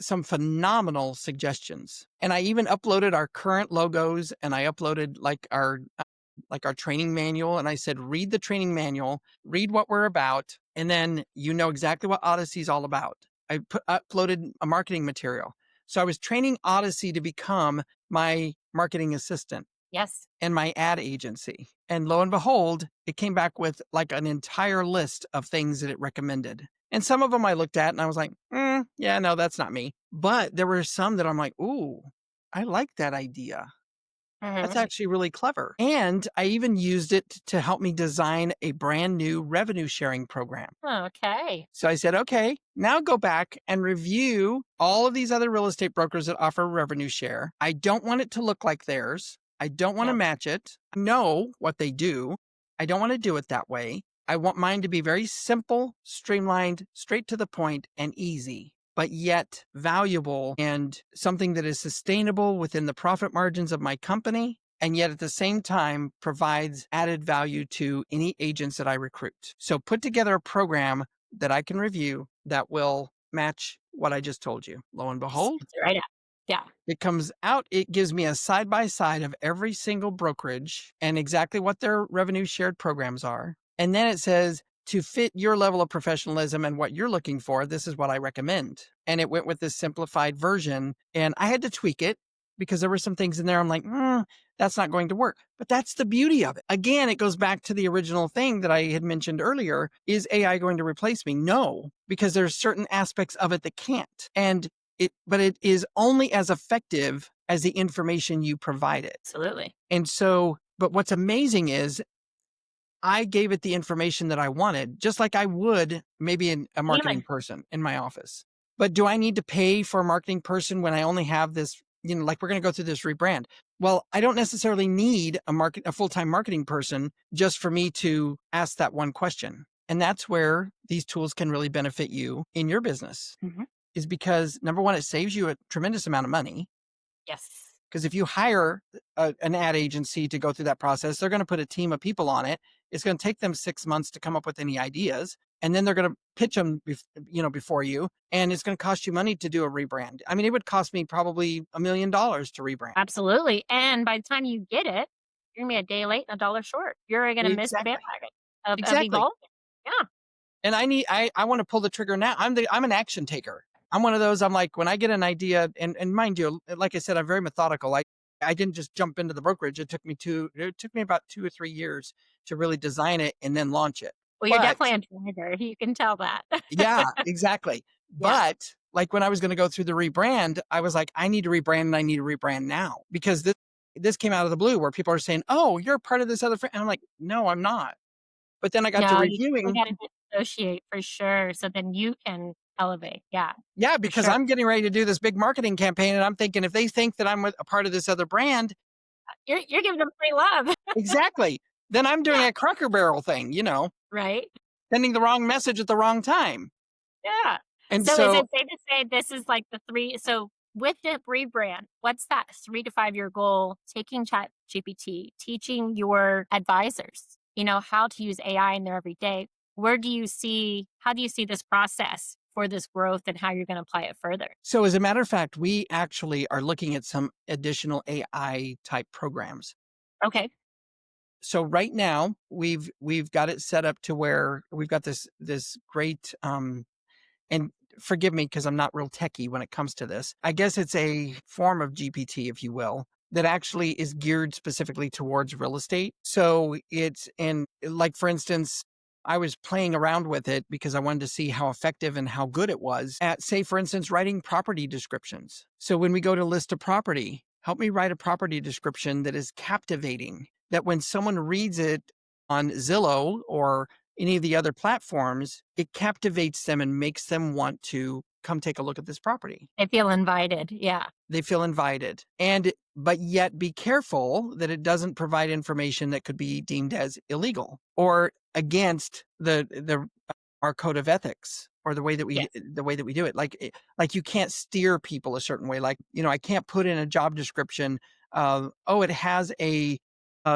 some phenomenal suggestions. And I even uploaded our current logos, and I uploaded like our training manual. And I said, read the training manual, read what we're about, and then you know exactly what Odyssey is all about. Uploaded a marketing material. So I was training Odyssey to become my marketing assistant Yes. and my ad agency. And lo and behold, it came back with like an entire list of things that it recommended. And some of them I looked at and I was like, yeah, no, that's not me. But there were some that I'm like, ooh, I like that idea. That's Mhm. actually really clever. And I even used it to help me design a brand new revenue sharing program. Okay. So I said, okay, now go back and review all of these other real estate brokers that offer revenue share. I don't want it to look like theirs. I don't want to Yep. match it. I know what they do. I don't want to do it that way. I want mine to be very simple, streamlined, straight to the point, and easy, but yet valuable and something that is sustainable within the profit margins of my company. And yet at the same time provides added value to any agents that I recruit. So put together a program that I can review that will match what I just told you. Lo and behold, Spits it right out. Yeah. it comes out, it gives me a side by side of every single brokerage and exactly what their revenue shared programs are. And then it says, to fit your level of professionalism and what you're looking for, this is what I recommend. And it went with this simplified version. And I had to tweak it because there were some things in there I'm like, that's not going to work. But that's the beauty of it. Again, it goes back to the original thing that I had mentioned earlier. Is AI going to replace me? No, because there's certain aspects of it that can't. But it is only as effective as the information you provide it. Absolutely. And so, but what's amazing is I gave it the information that I wanted, just like I would maybe a marketing Human. person in my office. But do I need to pay for a marketing person when I only have this, like we're going to go through this rebrand? Well, I don't necessarily need a full-time marketing person just for me to ask that one question. And that's where these tools can really benefit you in your business. Mhm. Is because number one, it saves you a tremendous amount of money. Yes. Because if you hire an ad agency to go through that process, they're going to put a team of people on it. It's going to take them 6 months to come up with any ideas. And then they're going to pitch them, before you. And it's going to cost you money to do a rebrand. I mean, it would cost me probably $1 million to rebrand. Absolutely. And by the time you get it, you're gonna be a day late and a dollar short. You're gonna miss the Exactly. bandwagon of Exactly. evolving. Yeah. And I want to pull the trigger now. I'm an action taker. I'm one of those, I'm like, when I get an idea, and mind you, like I said, I'm very methodical. I didn't just jump into the brokerage. It took me about 2 or 3 years to really design it and then launch it. Well, you're But definitely a driver. You can tell that. yeah, exactly. Yeah. But like when I was going to go through the rebrand, I was like, I need to rebrand and I need to rebrand now because this came out of the blue where people are saying, oh, you're part of this other, and I'm like, no, I'm not. But then I got to No, you definitely reviewing. gotta dissociate for sure, so then you can elevate. Yeah, Yeah, for because sure. I'm getting ready to do this big marketing campaign and I'm thinking if they think that I'm a part of this other brand, You're giving them free love. exactly, then I'm doing Yeah, a Cracker Barrel thing, right? sending the wrong message at the wrong time. Yeah. And So is so, it safe to say this is like the 3 so with the rebrand, what's that 3 to 5-year goal, taking ChatGPT, teaching your advisors, how to use AI in their everyday? How do you see this process for this growth and how you're gonna apply it further? so as a matter of fact, we actually are looking at some additional AI type programs. Okay. So right now we've got it set up to where we've got this great and forgive me because I'm not real techie when it comes to this. I guess it's a form of GPT, if you will. that actually is geared specifically towards real estate. So it's and like for instance, I was playing around with it because I wanted to see how effective and how good it was at, say, for instance, writing property descriptions. So when we go to list a property, help me write a property description that is captivating, that when someone reads it on Zillow or any of the other platforms, it captivates them and makes them want to come take a look at this property. I feel invited. Yeah. They feel invited. But yet be careful that it doesn't provide information that could be deemed as illegal or against our code of ethics or Yes. the way that we do it. Like you can't steer people a certain way. Like, I can't put in a job description oh, it has a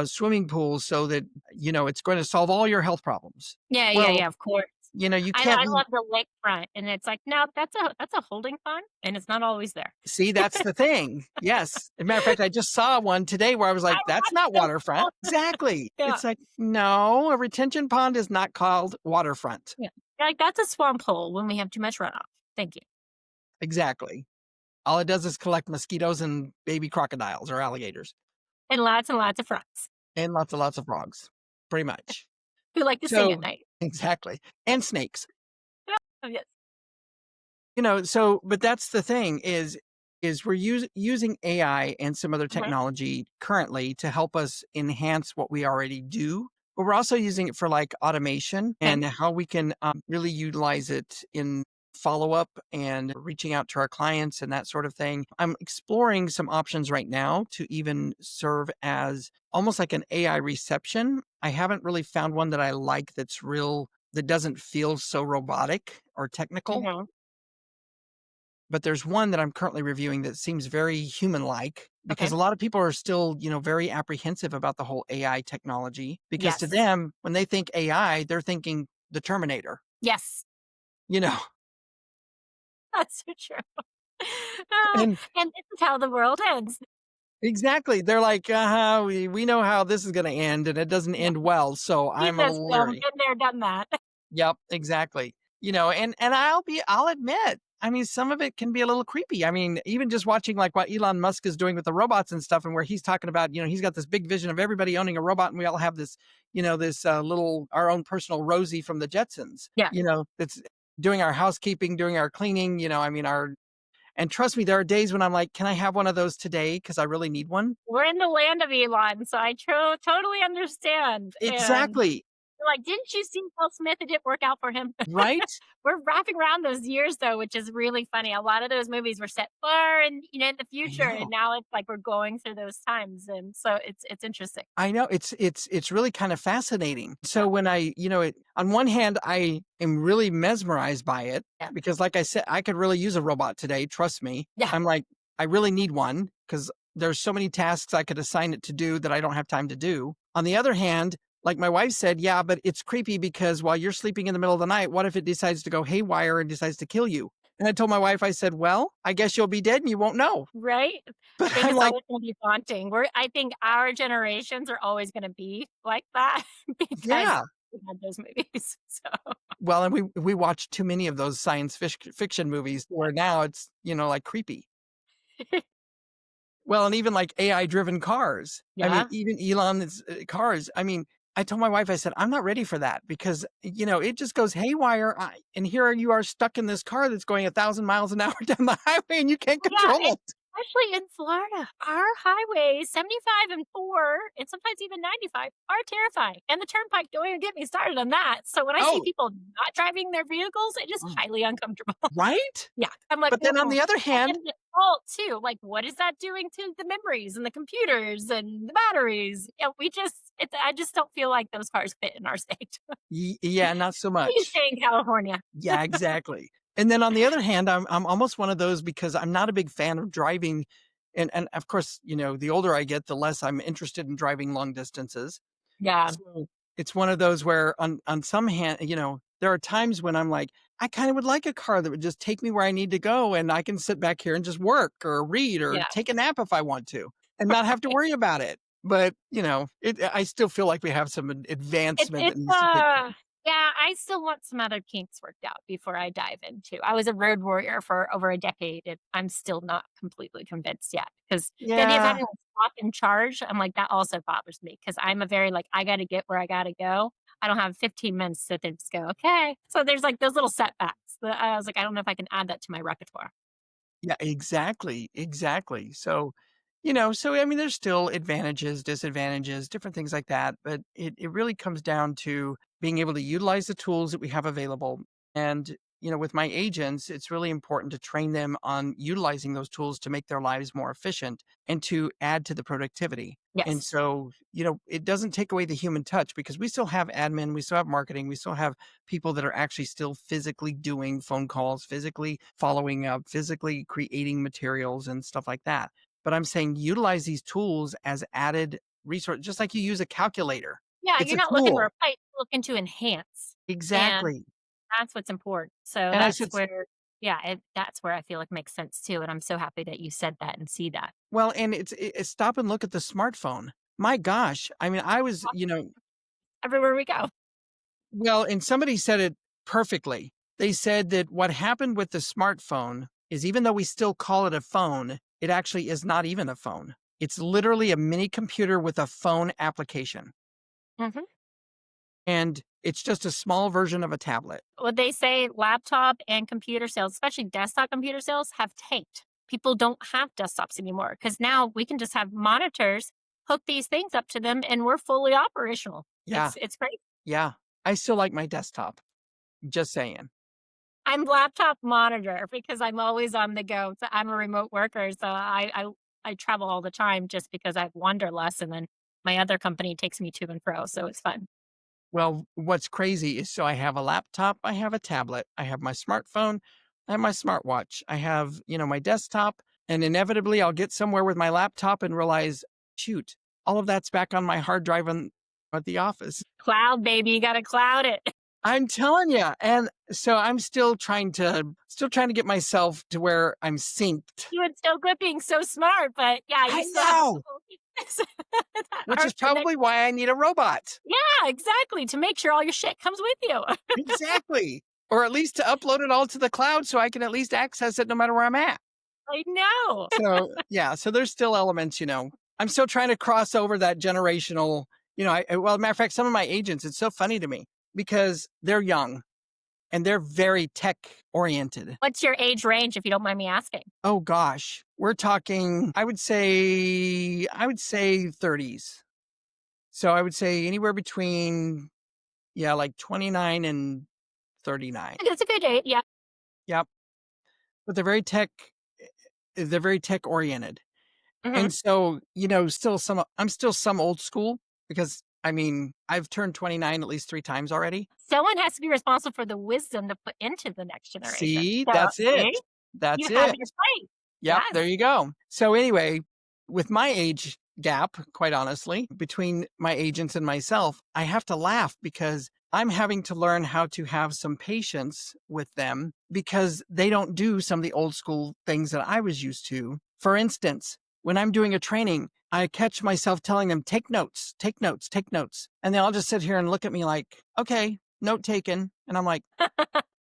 swimming pool so that, it's going to solve all your health problems. Yeah, yeah, Well, yeah, of course. you I can't love the lakefront, and it's like, no, that's a holding fund, and it's not always there. see, that's the thing. Yes. As a matter of fact, I just saw one today where I was I like, that's watched not those waterfront. all. Exactly. Yeah, It's like, no, a retention pond is not called waterfront. yeah. Like, that's a swamp hole when we have too much runoff. Thank you. Exactly. All it does is collect mosquitoes and baby crocodiles or alligators And lots of frogs and lots of frogs, pretty much. who like to sing at So, night. exactly. And snakes. Oh, yes. But that's the thing is we're using AI and some other Mhm. technology currently to help us enhance what we already do, but we're also using it for like automation Okay. and how we can really utilize it in follow up and reaching out to our clients and that sort of thing. I'm exploring some options right now to even serve as almost like an AI reception. I haven't really found one that I like that doesn't feel so robotic or technical, Mhm. but there's one that I'm currently reviewing that seems very human-like because Okay. a lot of people are still, very apprehensive about the whole AI technology because to Yes. them, when they think AI, they're thinking the Terminator, Yes. you know? That's so true. Ah, And and this is how the world ends. exactly. They're like, "Uh-huh, we know how this is gonna end, and it doesn't Yeah. end well, so Seen I'm a this little film, leery." been there, done that. Yep, exactly. And I'll admit, I mean, some of it can be a little creepy. I mean, even just watching like what Elon Musk is doing with the robots and stuff, and where he's talking about, he's got this big vision of everybody owning a robot, and we all have this, this little our own personal Rosie from the Jetsons, Yeah. that's doing our housekeeping, doing our cleaning. I mean, our and trust me, there are days when I'm like, can I have one of those today? Because I really need one. We're in the land of Elon, so I totally understand, and Exactly. like, didn't you see Will Smith? It didn't work out for him. Right. We're wrapping around those years though, which is really funny. A lot of those movies were set far in, in the I future, and know. now it's like we're going through those times, and so it's interesting. I know it's really kind of fascinating. Yeah, So when on one hand, I am really mesmerized by it yeah, because, like I said, I could really use a robot today. Trust me. yeah. I'm like, I really need one because there's so many tasks I could assign it to do that I don't have time to do. On the other hand, like my wife said, yeah, but it's creepy because while you're sleeping in the middle of the night, what if it decides to go haywire and decides to kill you? And I told my wife, I said, well, I guess you'll be dead and you won't know. Right? I But think I'm it's like, always gonna be haunting. I think our generations are always gonna be like that because yeah. we had those movies. So Well, and we watched too many of those fiction movies where now it's, like creepy. Well, and even like AI driven cars. I mean, yeah, even Elon's cars. I mean, I told my wife, I said, I'm not ready for that because, it just goes haywire. And here you are stuck in this car that's going 1,000 miles an hour down the highway and you can't yeah. control it. Especially in Florida, our highways, 75 and 4, and sometimes even 95, are terrifying. And the turnpike, don't even get me started on that. So when I see Oh, people not driving their vehicles, it is oh, highly uncomfortable. right. Yeah. I'm like, But then on the other and hand, then the fault too. Like, what is that doing to the memories and the computers and the batteries? Yeah, I just don't feel like those cars fit in our state. yeah, not so Please much. stay in California. Yeah, exactly. And then on the other hand, I'm almost one of those because I'm not a big fan of driving. And of course, the older I get, the less I'm interested in driving long distances. Yeah. So it's one of those where on some hand, there are times when I'm like, I kind of would like a car that would just take me where I need to go and I can sit back here and just work or read or Yeah. take a nap if I want to and not have to worry about it. But, I still feel like we have some It's advancement that it's needs to take place. Yeah, I still want some other kinks worked out before I dive into. I was a road warrior for over a decade, and I'm still not completely convinced yet. Because the idea of Yeah. having a stop and charge, I'm like, that also bothers me because I'm a very like, I gotta get where I gotta go. I don't have 15 minutes to then just go, okay. So there's like those little setbacks that I was like, I don't know if I can add that to my repertoire. Yeah, exactly, exactly. So, so I mean, there's still advantages, disadvantages, different things like that, but it really comes down to being able to utilize the tools that we have available. And, with my agents, it's really important to train them on utilizing those tools to make their lives more efficient and to add to the productivity. And Yes. so, it doesn't take away the human touch because we still have admin, we still have marketing, we still have people that are actually still physically doing phone calls, physically following up, physically creating materials and stuff like that. But I'm saying utilize these tools as added resource, just like you use a calculator. Yeah, It's you're a not looking to tool. replace, you're looking to enhance. And Exactly. that's what's important. So And I that's should, where, yeah, that's where I feel like makes sense too. And I'm so happy that you said that and see that. well, and stop and look at the smartphone. My gosh. I mean, I was, Everywhere we go. well, and somebody said it perfectly. They said that what happened with the smartphone is even though we still call it a phone, it actually is not even a phone. It's literally a mini computer with a phone application. Mhm. And it's just a small version of a tablet. What they say laptop and computer sales, especially desktop computer sales, have tanked. People don't have desktops anymore because now we can just have monitors, hook these things up to them, and we're fully operational. Yeah, It's great. yeah. I still like my desktop. Just saying. I'm laptop monitor because I'm always on the go. So I'm a remote worker, so I travel all the time just because I wander less, and then my other company takes me to and fro, so it's fun. Well, what's crazy is so I have a laptop, I have a tablet, I have my smartphone, I have my smartwatch, I have, my desktop, and inevitably I'll get somewhere with my laptop and realize, shoot, all of that's back on my hard drive at the office. Cloud, baby, you gotta cloud it. I'm telling you. And so I'm still trying to get myself to where I'm synced. You would still quit being so smart, but yeah, you I still have know, that which hard is probably why I need a robot. yeah, exactly, to make sure all your shit comes with you. Exactly. Or at least to upload it all to the cloud so I can at least access it no matter where I'm at. I know. So, yeah, so there's still elements, I'm still trying to cross over that generational, well, matter of fact, some of my agents, it's so funny to me because they're young and they're very tech oriented. What's your age range, if you don't mind me asking? Oh gosh, we're talking, I would say 30s. So I would say anywhere between, yeah, like 29 and 39. It's a good age, yeah. Yep. But they're very tech oriented. Mhm. And so, I'm still some old school because I mean, I've turned 29 at least 3 times already. Someone has to be responsible for the wisdom to put into the next generation. See, So, that's it. see? You That's have it. your place. Yep, Yes. there you go. So anyway, with my age gap, quite honestly, between my agents and myself, I have to laugh because I'm having to learn how to have some patience with them because they don't do some of the old school things that I was used to. For instance, when I'm doing a training, I catch myself telling them, take notes, take notes, take notes. And they all just sit here and look at me like, okay, note taken. And I'm like,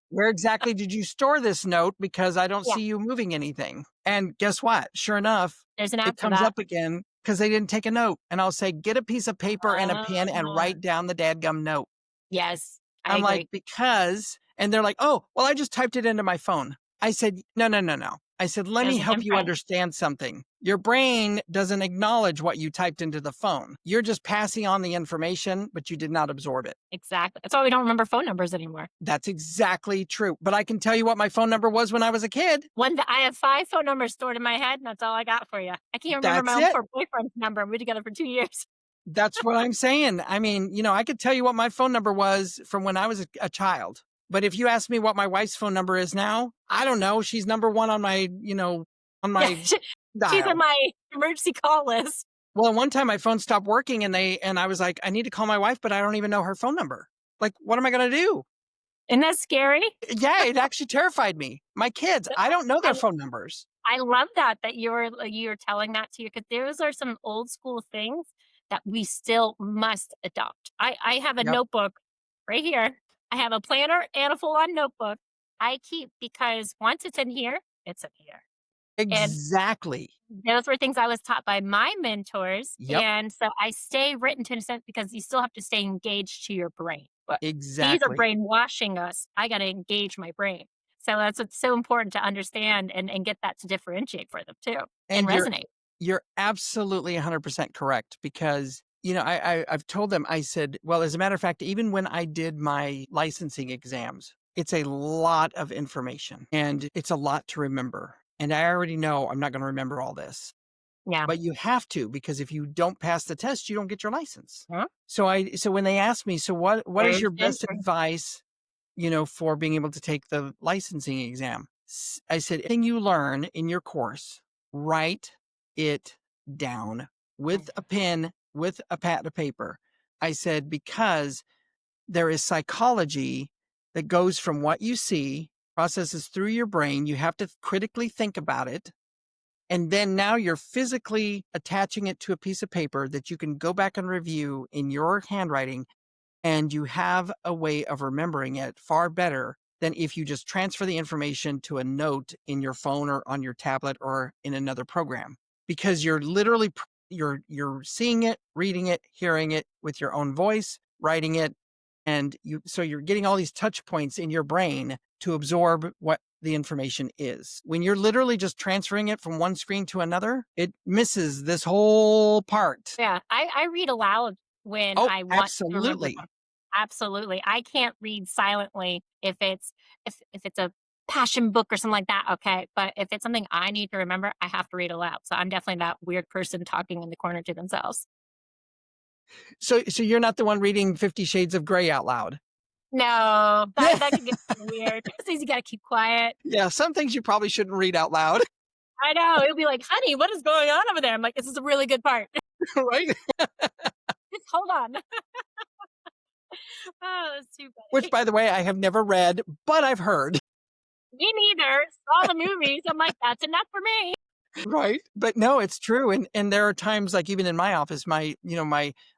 where exactly did you store this note? Because I don't Yeah, see you moving anything. And guess what? Sure enough, there's an it app for comes that. up again because they didn't take a note. And I'll say, get a piece of paper and a pen and Uh, write down the dadgum note. yes, I I'm like, agree. because, and they're like, oh, well, I just typed it into my phone. I said, no, no, no, no. I said, let me There's an help you imprint. understand something. Your brain doesn't acknowledge what you typed into the phone. You're just passing on the information, but you did not absorb it. Exactly. That's why we don't remember phone numbers anymore. That's exactly true. But I can tell you what my phone number was when I was a kid. One that I have 5 phone numbers stored in my head, and that's all I got for you. I can't remember my That's own it. poor boyfriend's number, and we were together for 2 years. That's what I'm saying. I mean, I could tell you what my phone number was from when I was a child. But if you ask me what my wife's phone number is now, I don't know. She's number one on on Yeah, my she's on dial. my emergency call list. Well, one time my phone stopped working and I was like, I need to call my wife, but I don't even know her phone number. Like, what am I going to do? Isn't that scary? Yeah, it actually terrified me. My kids, I don't know their I phone numbers. I love that you're telling that to you because those are some old school things that we still must adopt. I have a Yep. notebook. right here. I have a planner and a full-on notebook I keep because once it's in here, it's in here. And Exactly. those were things I was taught by my mentors, Yep, and so I stay written to an extent because you still have to stay engaged to your brain. But these are exactly. brainwashing us. I gotta engage my brain. So that's what's so important to understand and get that to differentiate for them too and And resonate. you're absolutely 100% correct because, I've told them, I said, well, as a matter of fact, even when I did my licensing exams, it's a lot of information and it's a lot to remember. And I already know I'm not going to remember all this, Yeah. but you have to because if you don't pass the test, you don't get your license. Huh? So when they asked me, so what is Very your best interesting. advice, for being able to take the licensing exam? I said, anything you learn in your course, write it down with a pen, with a pad of paper. I said, because there is psychology that goes from what you see, processes through your brain. You have to critically think about it. And then now you're physically attaching it to a piece of paper that you can go back and review in your handwriting, and you have a way of remembering it far better than if you just transfer the information to a note in your phone or on your tablet or in another program, because you're literally you're seeing it, reading it, hearing it with your own voice, writing it, and you're getting all these touch points in your brain to absorb what the information is. When you're literally just transferring it from one screen to another, it misses this whole part. Yeah, I read aloud when Oh, I want to remember absolutely. them. Absolutely. I can't read silently if it's a passion book or something like that, okay, but if it's something I need to remember, I have to read aloud. So I'm definitely that weird person talking in the corner to themselves. So you're not the one reading 50 Shades of Grey out loud? No, that could get weird. Says you gotta keep quiet. Yeah, some things you probably shouldn't read out loud, I know. It'll be like, "Honey, what is going on over there?" I'm like, "This is a really good part. right? Just hold on." Oh, that's too Which, funny. by the way, I have never read, but I've heard, Me neither. Saw the movies. I'm like, "That's enough for me." right? But no, it's true, and there are times, like, even in my office, my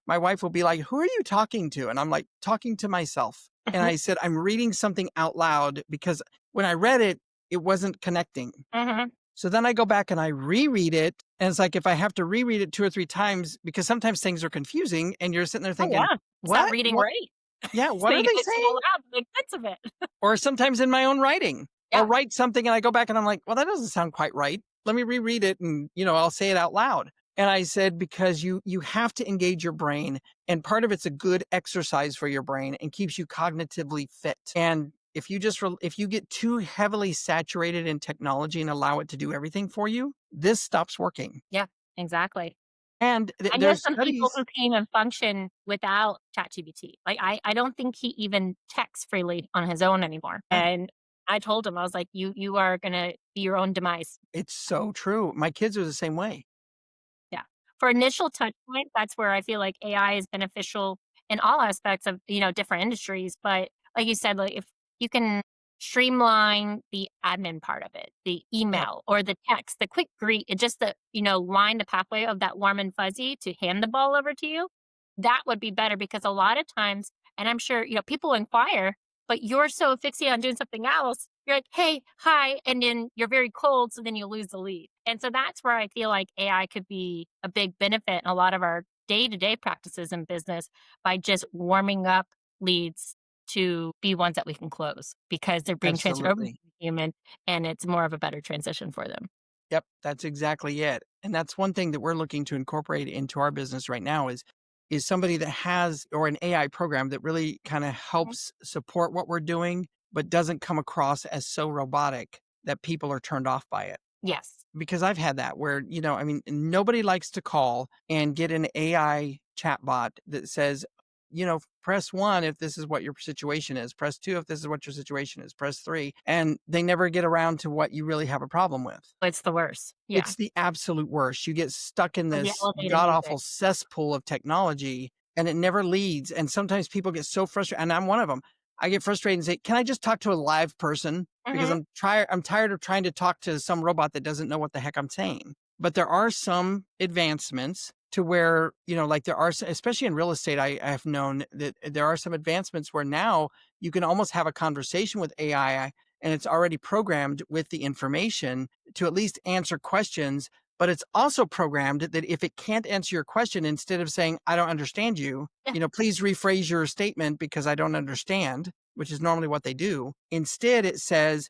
wife will be like, "Who are you talking to?" And I'm like, "Talking to myself." And Mhm, I said, "I'm reading something out loud because when I read it, it wasn't connecting." mhm. So then I go back and I reread it, and it's like if I have to reread it 2 or 3 times because sometimes things are confusing and you're sitting there Oh, thinking, yeah. It's not "What? reading What? right. Yeah, So what are you they get so saying?" loud to make sense of it. Or sometimes in my own writing. I'll Yeah. write something and I go back and I'm like, "Well, that doesn't sound quite right. Let me reread it and, I'll say it out loud." And I said, because you have to engage your brain, and part of it's a good exercise for your brain and keeps you cognitively fit. And if you get too heavily saturated in technology and allow it to do everything for you, this stops working. Yeah, exactly. And I know there's some people studies. who can't even function without ChatGPT. Like, I don't think he even texts freely on his own anymore, Yeah, and I told him, I was like, "You are gonna be your own demise." it's so true. My kids are the same way. Yeah. For initial touch point, that's where I feel like AI is beneficial in all aspects of, different industries. But like you said, like if you can streamline the admin part of it, the Yeah, email or the text, the quick greet, and just the, line the pathway of that warm and fuzzy to hand the ball over to you, that would be better because a lot of times, and I'm sure, people inquire, but you're so fixated on doing something else. You're like, hey, hi. And then you're very cold. So then you lose the lead. And so that's where I feel like AI could be a big benefit in a lot of our day to day practices in business by just warming up leads to be ones that we can close because they're being transferred over to absolutely. the human and it's more of a better transition for them. Yep, that's exactly it. And that's one thing that we're looking to incorporate into our business right now is somebody that has, or an AI program that really kind of Mhm. helps support what we're doing, but doesn't come across as so robotic that people are turned off by it. Yes. Because I've had that where, nobody likes to call and get an AI chatbot that says, press 1 if this is what your situation is, press 2 if this is what your situation is, press 3. And they never get around to what you really have a problem with. It's the worst. Yeah. It's the absolute worst. You get stuck in Or the this elevator god music. awful cesspool of technology and it never leads. And sometimes people get so frustrated, and I'm one of them. I get frustrated and say, "Can I just talk to a live person? Because Hmm. I'm tired of trying to talk to some robot that doesn't know what the heck I'm saying." But there are some advancements to where, like there are, especially in real estate, I have known that there are some advancements where now you can almost have a conversation with AI and it's already programmed with the information to at least answer questions. But it's also programmed that if it can't answer your question, instead of saying, I don't understand you, Yeah. please rephrase your statement because I don't understand, which is normally what they do. Instead, it says,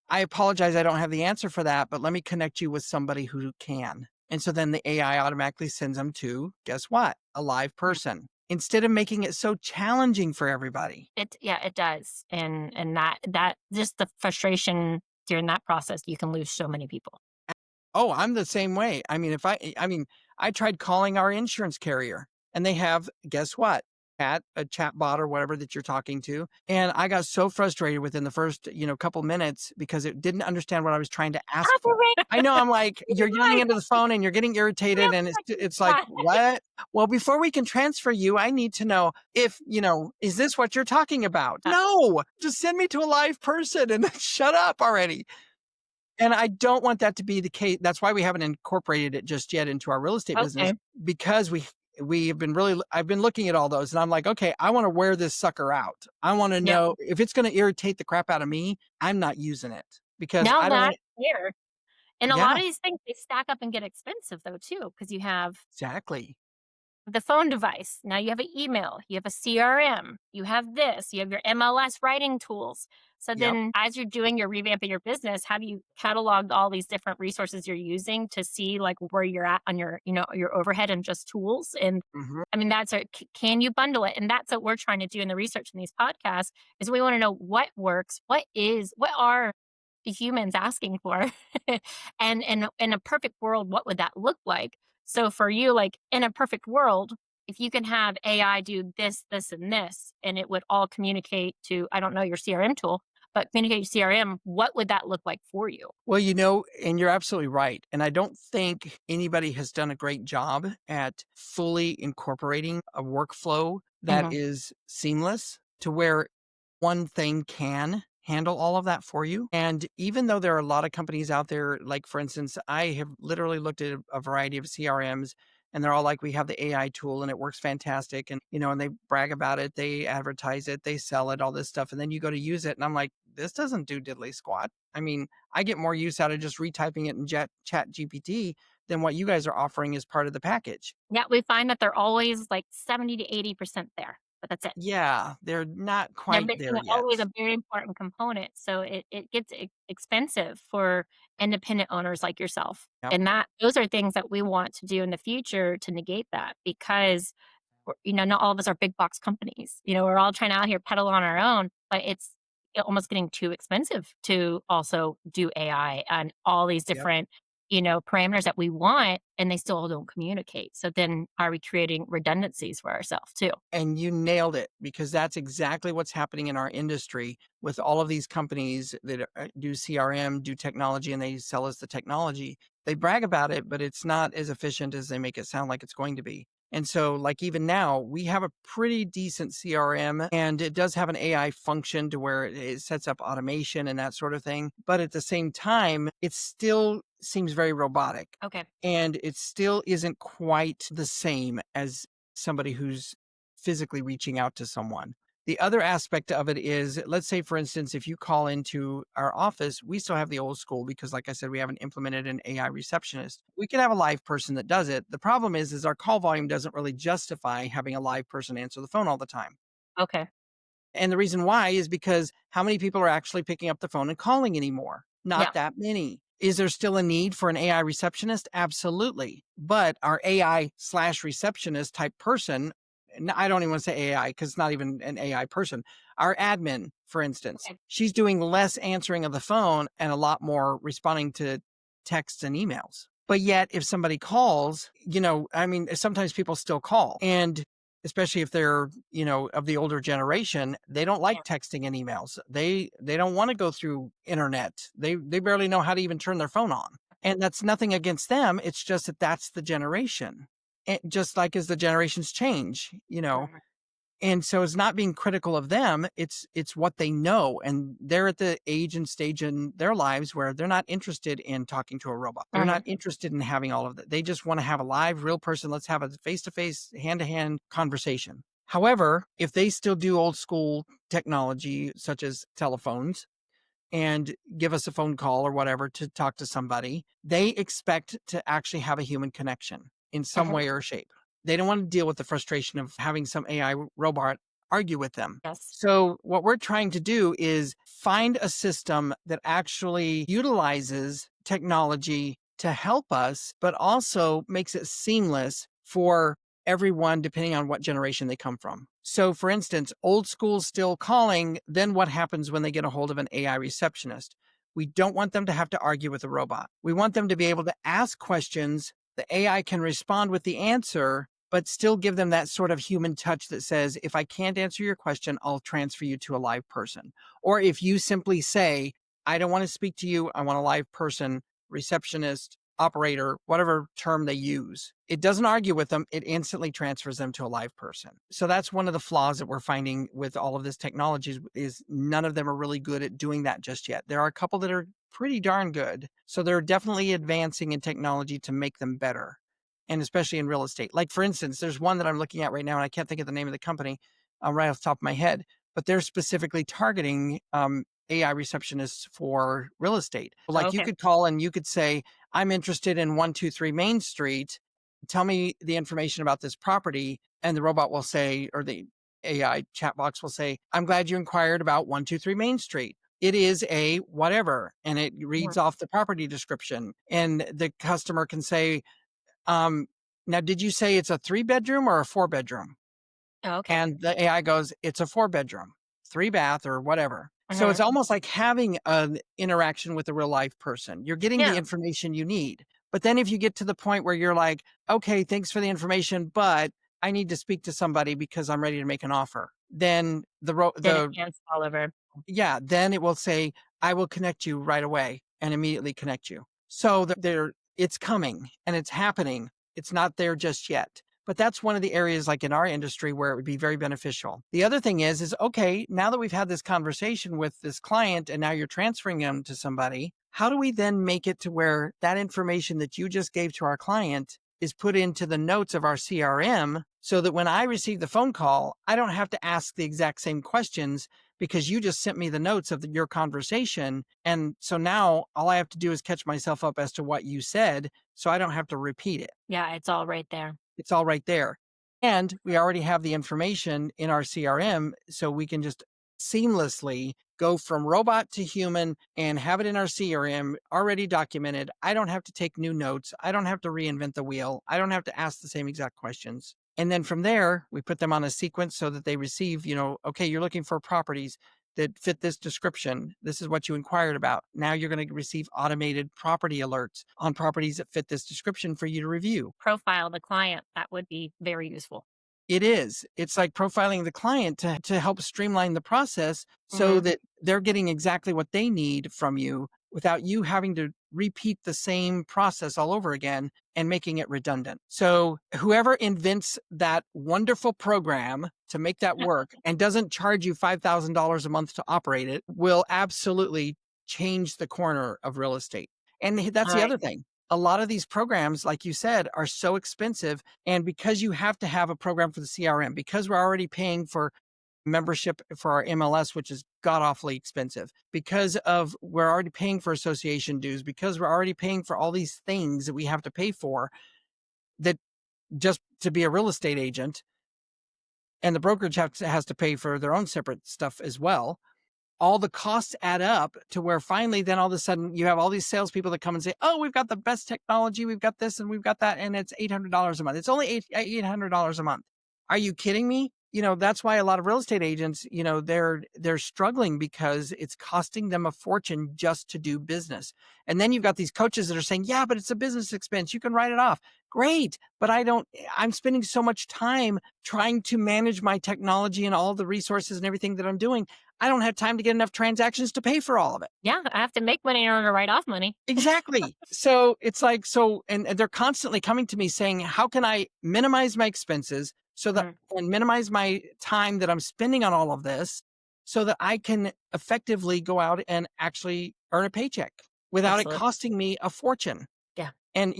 I apologize, I don't have the answer for that, but let me connect you with somebody who can. And so then the AI automatically sends them to, guess what? A live Yeah. person instead of making it so challenging for everybody. It does. And that just the frustration during that process, you can lose so many people. Oh, I'm the same way. I mean, I tried calling our insurance carrier and they have, guess what? A chat bot or whatever that you're talking to. And I got so frustrated within the first, couple minutes because it didn't understand what I was trying to ask for. I know. I'm like, you're yelling into the phone and you're getting irritated. And it's like, what? Well, before we can transfer you, I need to know if, is this what you're talking about? No, just send me to a live person and shut up already. And I don't want that to be the case. That's why we haven't incorporated it just yet into our real estate business, Okay. because we have been I've been looking at all those and I'm like, okay, I want to wear this sucker out. I want to Yeah. know if it's going to irritate the crap out of me, I'm not using it because Now I don't want that's it. fair. And a lot Yeah, of these things, they stack up and get expensive though too, because you have exactly. the phone device. Now you have an email, you have a CRM, you have this, you have your MLS writing tools. So Yep. then as you're doing your revamping your business, have you cataloged all these different resources you're using to see like where you're at on your, your overhead and just tools? And Hmm. I mean, can you bundle it? And that's what we're trying to do in the research in these podcasts is we want to know what works, what are the humans asking for? And in a perfect world, what would that look like? So for you, like in a perfect world, if you can have AI do this, this, and this, and it would all communicate to, I don't know your CRM tool, but communicate to CRM, what would that look like for you? Well, and you're absolutely right. And I don't think anybody has done a great job at fully incorporating a workflow that Hmm. is seamless to where one thing can handle all of that for you. And even though there are a lot of companies out there, like for instance, I have literally looked at a variety of CRMs and they're all like, we have the AI tool and it works fantastic. And, and they brag about it, they advertise it, they sell it, all this stuff. And then you go to use it and I'm like, this doesn't do diddly squat. I mean, I get more use out of just retyping it in Chat GPT than what you guys are offering as part of the package. Yeah, we find that they're always like 70 to 80% there, but that's it. Yeah, they're not They're quite missing there yet. always a very important component, so it gets expensive for independent owners like yourself, Yep. and those are things that we want to do in the future to negate that because not all of us are big box companies. We're all trying to out here pedal on our own, but it's almost getting too expensive to also do AI and all these Yep. different, parameters that we want, and they still don't communicate. So then are we creating redundancies for ourselves too? And you nailed it because that's exactly what's happening in our industry with all of these companies that do CRM, do technology, and they sell us the technology. They brag about it, but it's not as efficient as they make it sound like it's going to be. And so, like even now, we have a pretty decent CRM and it does have an AI function to where it sets up automation and that sort of thing. But at the same time, it still seems very robotic Okay. and it still isn't quite the same as somebody who's physically reaching out to someone. The other aspect of it is, let's say, for instance, if you call into our office, we still have the old school because, like I said, we haven't implemented an AI receptionist. We can have a live person that does it. The problem is our call volume doesn't really justify having a live person answer the phone all the time. Okay. And the reason why is because how many people are actually picking up the phone and calling anymore? Not Yeah. that many. Is there still a need for an AI receptionist? Absolutely. But our AI/receptionist type person, and I don't even want to say AI because it's not even an AI person. Our admin, for instance, Okay. she's doing less answering of the phone and a lot more responding to texts and emails. But yet, if somebody calls, sometimes people still call. And especially if they're, of the older generation, they don't like Yeah. texting and emails. They don't want to go through internet. They barely know how to even turn their phone on. And that's nothing against them. It's just that that's the generation. Just like as the generations change, Mhm. And so it's not being critical of them, it's what they know, and they're at the age and stage in their lives where they're not interested in talking to a robot. They're Mhm. not interested in having all of that. They just wanna have a live, real person. Let's have a face-to-face, hand-to-hand conversation. However, if they still do old school technology, such as telephones, and give us a phone call or whatever to talk to somebody, they expect to actually have a human connection in some Mhm. way or shape. They don't want to deal with the frustration of having some AI robot argue with them. Yes. So, what we're trying to do is find a system that actually utilizes technology to help us, but also makes it seamless for everyone depending on what generation they come from. So, for instance, old school still calling, then what happens when they get a hold of an AI receptionist? We don't want them to have to argue with a robot. We want them to be able to ask questions. The AI can respond with the answer, but still give them that sort of human touch that says, if I can't answer your question, I'll transfer you to a live person. Or if you simply say, I don't want to speak to you, I want a live person, receptionist, operator, whatever term they use. It doesn't argue with them. It instantly transfers them to a live person. So that's one of the flaws that we're finding with all of this technology is none of them are really good at doing that just yet. There are a couple that are pretty darn good. So they're definitely advancing in technology to make them better. And especially in real estate. Like for instance, there's one that I'm looking at right now, and I can't think of the name of the company right off the top of my head, but they're specifically targeting AI receptionists for real estate. Like you Okay. could call and you could say, I'm interested in 123 Main Street. Tell me the information about this property. And the robot will say, or the AI chat box will say, I'm glad you inquired about 123 Main Street. It is a whatever. And it Mhm. reads off the property description. And the customer can say, um, now, did you say it's a 3-bedroom or a 4-bedroom? Oh, okay. And the AI goes, it's a 4-bedroom, 3-bath or whatever. So it's Mhm. almost like having an interaction with a real life person. You're getting the Yeah. information you need. But then if you get to the point where you're like, okay, thanks for the information, but I need to speak to somebody because I'm ready to make an offer, then Then it can't fall over. yeah, then it will say, I will connect you right away and immediately connect you. So it's coming and it's happening. It's not there just yet. But that's one of the areas like in our industry where it would be very beneficial. The other thing is okay, now that we've had this conversation with this client and now you're transferring them to somebody, how do we then make it to where that information that you just gave to our client is put into the notes of our CRM so that when I receive the phone call, I don't have to ask the exact same questions because you just sent me the notes of your conversation. And so now all I have to do is catch myself up as to what you said so I don't have to repeat it. Yeah, it's all right there. It's all right there. And we already have the information in our CRM, so we can just seamlessly go from robot to human and have it in our CRM already documented. I don't have to take new notes. I don't have to reinvent the wheel. I don't have to ask the same exact questions. And then from there, we put them on a sequence so that they receive, okay, you're looking for properties that fit this description. This is what you inquired about. Now you're going to receive automated property alerts on properties that fit this description for you to review. Profile the client. That would be very useful. It is. It's like profiling the client to help streamline the process so Mhm. that they're getting exactly what they need from you without you having to repeat the same process all over again and making it redundant. So whoever invents that wonderful program to make that work and doesn't charge you $5,000 a month to operate it will absolutely change the corner of real estate. And that's All the right. other thing. A lot of these programs, like you said, are so expensive, and because you have to have a program for the CRM, because we're already paying for membership for our MLS, which is god awfully expensive, because of we're already paying for association dues, because we're already paying for all these things that we have to pay for that just to be a real estate agent, and the brokerage has to pay for their own separate stuff as well. All the costs add up to where finally, then all of a sudden you have all these salespeople that come and say, "Oh, we've got the best technology, we've got this and we've got that, and it's $800 a month. It's only $800 a month." Are you kidding me? That's why a lot of real estate agents, they're struggling because it's costing them a fortune just to do business. And then you've got these coaches that are saying, "Yeah, but it's a business expense. You can write it off." Great, but I'm spending so much time trying to manage my technology and all the resources and everything that I'm doing. I don't have time to get enough transactions to pay for all of it. Yeah, I have to make money in order to write off money. Exactly. So it's like, and they're constantly coming to me saying, how can I minimize my expenses, so that Mm, and minimize my time that I'm spending on all of this so that I can effectively go out and actually earn a paycheck without it absolutely. costing me a fortune. Yeah. And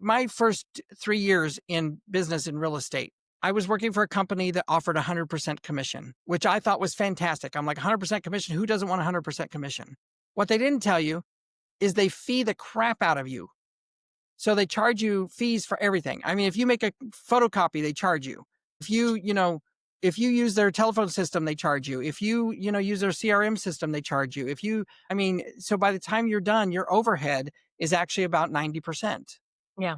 my first 3 years in business in real estate, I was working for a company that offered 100% commission, which I thought was fantastic. I'm like, 100% commission, who doesn't want 100% commission? What they didn't tell you is they fee the crap out of you. So they charge you fees for everything. I mean, if you make a photocopy, they charge you. If if you use their telephone system, they charge you. If you use their CRM system, they charge you. I mean, so by the time you're done, your overhead is actually about 90%. Yeah.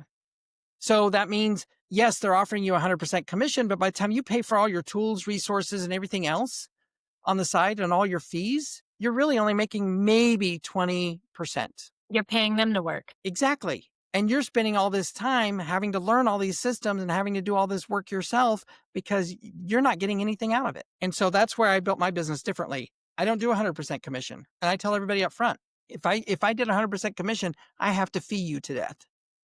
So that means, yes, they're offering you 100% commission, but by the time you pay for all your tools, resources, and everything else on the side and all your fees, you're really only making maybe 20%. You're paying them to work. Exactly. And you're spending all this time having to learn all these systems and having to do all this work yourself because you're not getting anything out of it. And so that's where I built my business differently. I don't do 100% commission. And I tell everybody up front, if I did 100% commission, I have to fee you to death.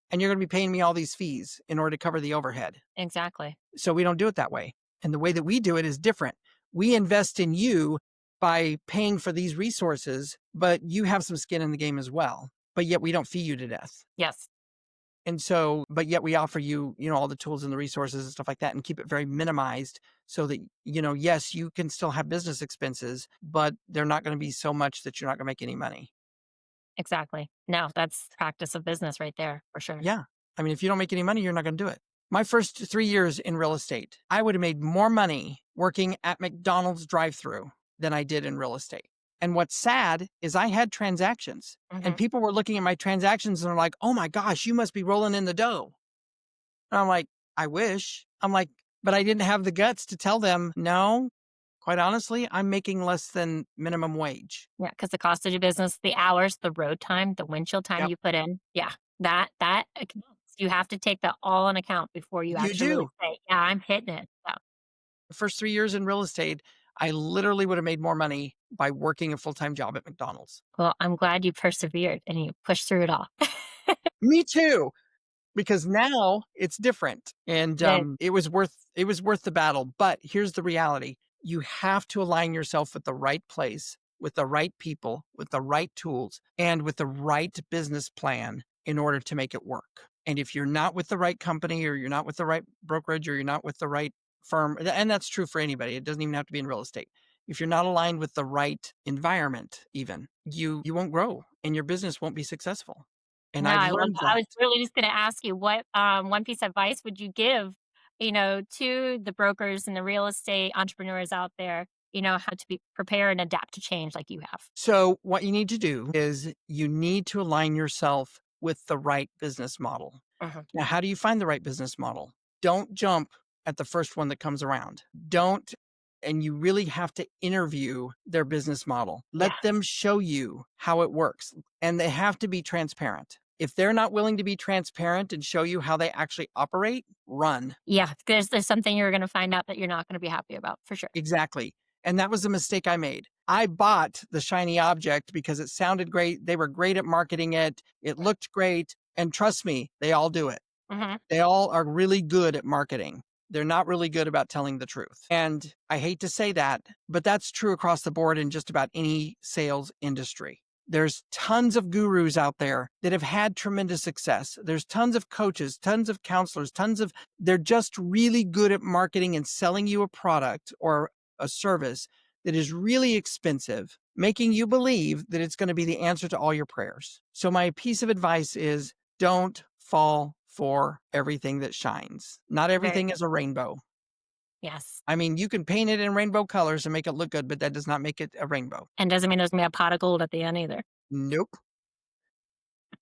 And you're going to be paying me all these fees in order to cover the overhead. Exactly. So we don't do it that way. And the way that we do it is different. We invest in you by paying for these resources, but you have some skin in the game as well. But yet we don't fee you to death. Yes. And so, but yet we offer you, all the tools and the resources and stuff like that and keep it very minimized so that, yes, you can still have business expenses, but they're not going to be so much that you're not going to make any money. Exactly. No, that's practice of business right there for sure. Yeah. I mean, if you don't make any money, you're not going to do it. My first 3 years in real estate, I would have made more money working at McDonald's drive-through than I did in real estate. And what's sad is I had transactions and Hmm. people were looking at my transactions and they're like, oh my gosh, you must be rolling in the dough. And I'm like, I wish. I'm like, but I didn't have the guts to tell them, no, quite honestly, I'm making less than minimum wage. Yeah, because the cost of your business, the hours, the road time, the windshield time Yep. you put in, yeah, that accounts. You have to take that all on account before you You actually really do. say, "Yeah, I'm hitting it." So, The first 3 years in real estate, I literally would have made more money by working a full-time job at McDonald's. well, I'm glad you persevered and you pushed through it all. Me too. Because now it's different and That it was worth the battle. But here's the reality. You have to align yourself with the right place, with the right people, with the right tools, and with the right business plan in order to make it work. And if you're not with the right company or you're not with the right brokerage or you're not with the right firm, and that's true for anybody, it doesn't even have to be in real estate. If you're not aligned with the right environment, even you won't grow and your business won't be successful. And No, I've I love learned that. I that. was really just gonna ask you what, one piece of advice would you give, to the brokers and the real estate entrepreneurs out there, how to be prepare and adapt to change like you have? So, what you need to do is you need to align yourself with the right business model. Mhm. Now, how do you find the right business model? Don't jump at the first one that comes around. Don't, and you really have to interview their business model. Let Yeah. them show you how it works, and they have to be transparent. If they're not willing to be transparent and show you how they actually operate, run. Yeah, there's something you're gonna find out that you're not gonna be happy about, for sure. Exactly. And that was the mistake I made. I bought the shiny object because it sounded great. They were great at marketing it. It looked great. And trust me, they all do it. Mhm. They all are really good at marketing. They're not really good about telling the truth. And I hate to say that, but that's true across the board in just about any sales industry. There's tons of gurus out there that have had tremendous success. There's tons of coaches, tons of counselors, they're just really good at marketing and selling you a product or a service that is really expensive, making you believe that it's going to be the answer to all your prayers. So my piece of advice is don't fall for everything that shines. Not Very everything good. is a rainbow. Yes. I mean, you can paint it in rainbow colors and make it look good, but that does not make it a rainbow. And doesn't mean there's gonna be a pot of gold at the end either. Nope.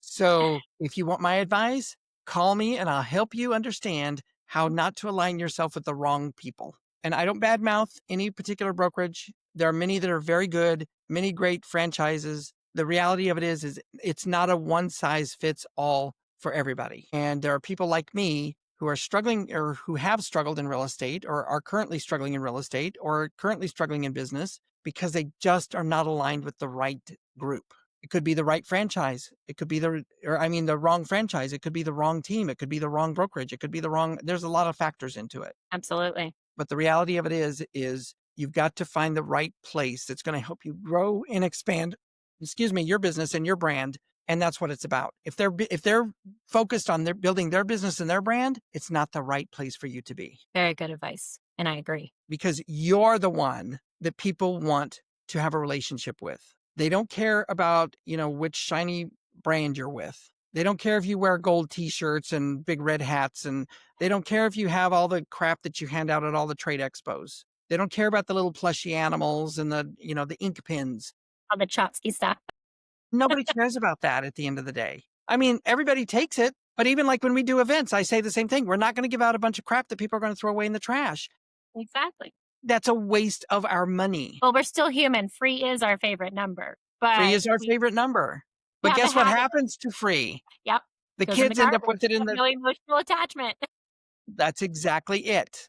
So if you want my advice, call me and I'll help you understand how not to align yourself with the wrong people. And I don't badmouth any particular brokerage. There are many that are very good, many great franchises. The reality of it is it's not a one size fits all for everybody. And there are people like me who are struggling or who have struggled in real estate or are currently struggling in real estate or currently struggling in business because they just are not aligned with the right group. It could be the right franchise. It could be the wrong franchise. It could be the wrong team. It could be the wrong brokerage. It could be the wrong, there's a lot of factors into it. Absolutely. But the reality of it is you've got to find the right place that's going to help you grow and expand, your business and your brand. And that's what it's about. If they're focused on building their business and their brand, it's not the right place for you to be, Very good advice. And I agree. because you're the one that people want to have a relationship with. They don't care about, which shiny brand you're with. They don't care if you wear gold t-shirts and big red hats, and they don't care if you have all the crap that you hand out at all the trade expos. They don't care about the little plushy animals and the ink pins. All the Chotsky stuff. Nobody cares about that at the end of the day. I mean, everybody takes it, but even like when we do events, I say the same thing. We're not going to give out a bunch of crap that people are going to throw away in the trash. Exactly. That's a waste of our money. Well, we're still human. Free is our favorite number. Free But is our favorite number. But yeah, the guess what habit. happens to free? Yep. The Goes in kids end up garbage. with it in the, No emotional attachment. that's exactly it.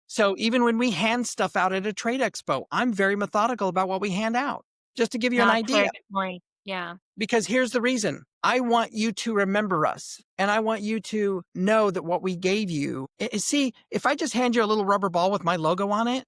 So even when we hand stuff out at a trade expo, I'm very methodical about what we hand out, just to give you an That's a very idea. good point. Yeah. Because here's the reason. I want you to remember us, and I want you to know that what we gave you. See, if I just hand you a little rubber ball with my logo on it,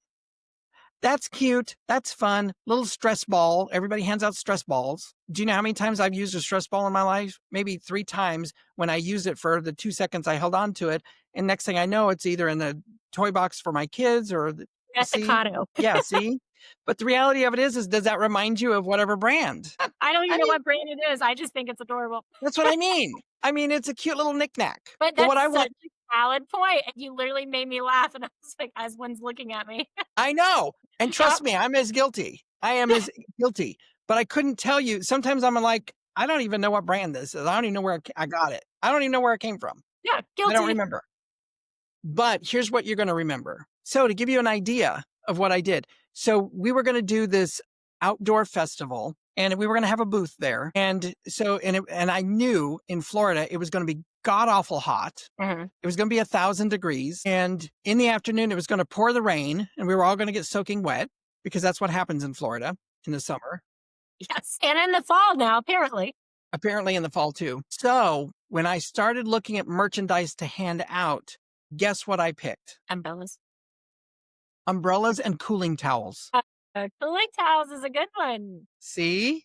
that's cute. That's fun. Little stress ball. Everybody hands out stress balls. Do you know how many times I've used a stress ball in my life? Maybe 3 times, when I used it for the 2 seconds I held on to it. And next thing I know, it's either in the toy box for my kids or see? Estacado. Yeah, see? But the reality of it is does that remind you of whatever brand? I don't I even know mean, what brand it is. I just think it's adorable. that's what I mean. I mean, it's a cute little knickknack. But But what that's I such want, a valid point. And you literally made me laugh. And I was like, as one's looking at me. I know. And trust Yep. me, I'm as guilty. I am as guilty. But I couldn't tell you. Sometimes I'm like, I don't even know what brand this is. I don't even know where I got it. I don't even know where it came from. Yeah. I don't Guilty. remember. But here's what you're going to remember. So to give you an idea of what I did. So we were going to do this outdoor festival, and we were going to have a booth there. And so, and I knew in Florida, it was going to be god awful hot. Mhm. It was going to be 1,000 degrees. And in the afternoon, it was going to pour the rain, and we were all going to get soaking wet, because that's what happens in Florida in the summer. Yes. And in the fall now, apparently. Apparently in the fall too. So when I started looking at merchandise to hand out, guess what I picked? Umbrellas. Umbrellas and cooling towels. Cooling towels is a good one. See?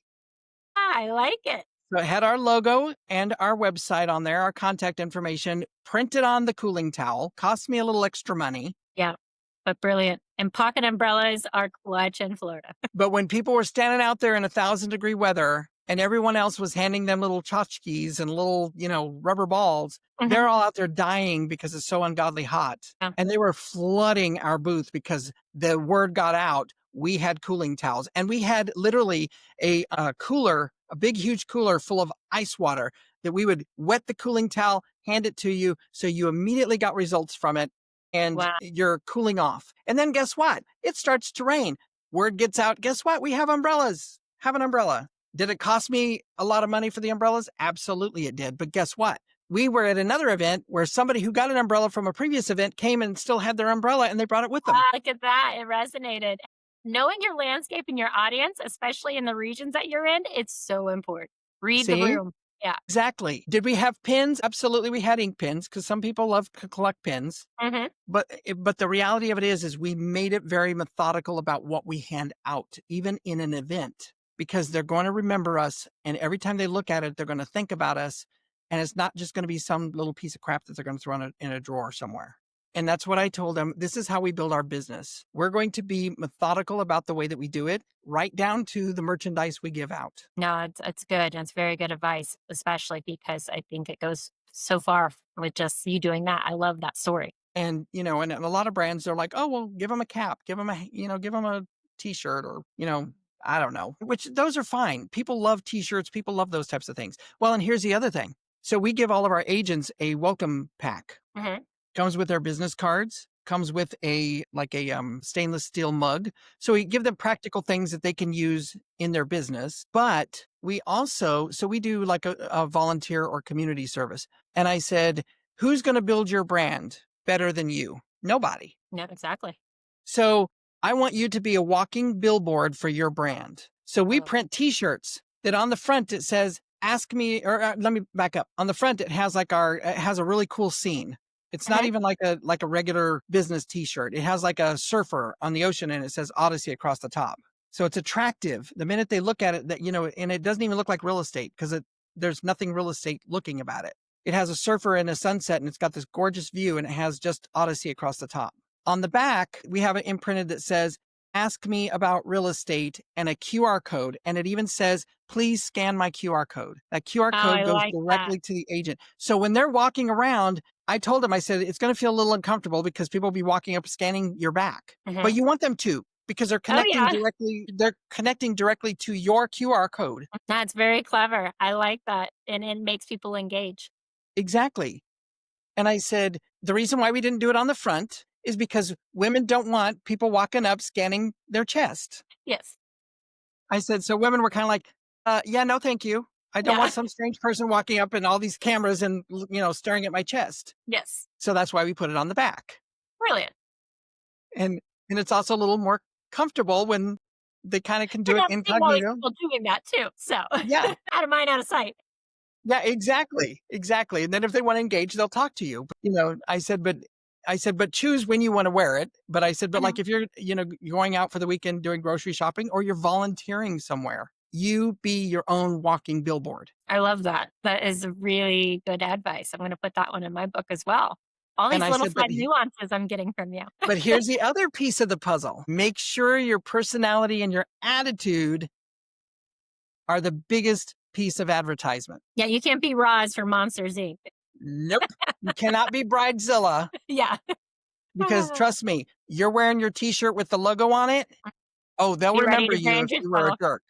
I like it. So it had our logo and our website on there, our contact information printed on the cooling towel. Cost me a little extra money. Yeah. But brilliant. And pocket umbrellas are clutch in Florida. But when people were standing out there in 1,000-degree weather and everyone else was handing them little tchotchkes and little, rubber balls, Mhm. they're all out there dying because it's so ungodly hot. Yeah. And they were flooding our booth because the word got out. We had cooling towels, and we had literally a cooler, a big, huge cooler full of ice water that we would wet the cooling towel, hand it to you. So you immediately got results from it, and Wow. you're cooling off. And then guess what? It starts to rain. Word gets out. Guess what? We have umbrellas. Have an umbrella. Did it cost me a lot of money for the umbrellas? Absolutely it did. But guess what? We were at another event where somebody who got an umbrella from a previous event came and still had their umbrella, and they brought it with them. Look at that. It resonated. Knowing your landscape and your audience, especially in the regions that you're in, it's so important. Read the See? room. Yeah. Exactly. Did we have pins? Absolutely. We had ink pins, because some people love to collect pins. Hmm. But the reality of it is we made it very methodical about what we hand out, even in an event, because they're going to remember us. And every time they look at it, they're going to think about us. And it's not just going to be some little piece of crap that they're going to throw in a drawer somewhere. And that's what I told them. This is how we build our business. We're going to be methodical about the way that we do it, right down to the merchandise we give out. No, it's good. It's very good advice, especially because I think it goes so far with just you doing that. I love that story. And, and a lot of brands, they're like, oh, well, give them a cap, give them a t-shirt, or, I don't know, which those are fine. People love t-shirts. People love those types of things. Well, and here's the other thing. So we give all of our agents a welcome pack. Hmm. Comes with their business cards, comes with a stainless steel mug. So we give them practical things that they can use in their business. But we also, so we do like a volunteer or community service. And I said, who's going to build your brand better than you? Nobody. Yeah, exactly. So I want you to be a walking billboard for your brand. So we Oh. print t-shirts that on the front it says, ask me, or let me back up. On the front, it has it has a really cool scene. It's not Mhm. even like a regular business t-shirt. It has like a surfer on the ocean and it says Odyssey across the top. So it's attractive. The minute they look at it, that, and it doesn't even look like real estate because there's nothing real estate looking about it. It has a surfer and a sunset and it's got this gorgeous view and it has just Odyssey across the top. On the back, we have it imprinted that says, ask me about real estate, and a QR code. And it even says, please scan my QR code. That QR Oh, code I goes like that. directly to the agent. So when they're walking around, I told them, I said, it's going to feel a little uncomfortable because people will be walking up scanning your back, but Mhm. you want them to because Oh, yeah. they're connecting directly to your QR code. That's very clever. I like that, and it makes people engage. Exactly. And I said, the reason why we didn't do it on the front is because women don't want people walking up scanning their chest. Yes. I said, so women were kind of like, yeah, no, thank you. I don't Yeah. want some strange person walking up and all these cameras and, staring at my chest. Yes. So that's why we put it on the back. Brilliant. And, and it's also a little more comfortable when they kind of can do You're it not seeing all these incognito. people doing that too, so Yeah. out of mind, out of sight. Yeah, exactly. Exactly. And then if they want to engage, they'll talk to you. But, but choose when you want to wear it. But I said, but like Mhm. if you're, going out for the weekend doing grocery shopping or you're volunteering somewhere, you be your own walking billboard. I love that. That is really good advice. I'm gonna put that one in my book as well. All And these I little said, fun nuances I'm getting from you. but here's the other piece of the puzzle. Make sure your personality and your attitude are the biggest piece of advertisement. Yeah, you can't be Roz for Monsters, Inc. Nope. You cannot be Bridezilla Yeah. because trust me, you're wearing your t-shirt with the logo on it. Oh, they'll Be ready remember to you if brand you were a yourself. jerk.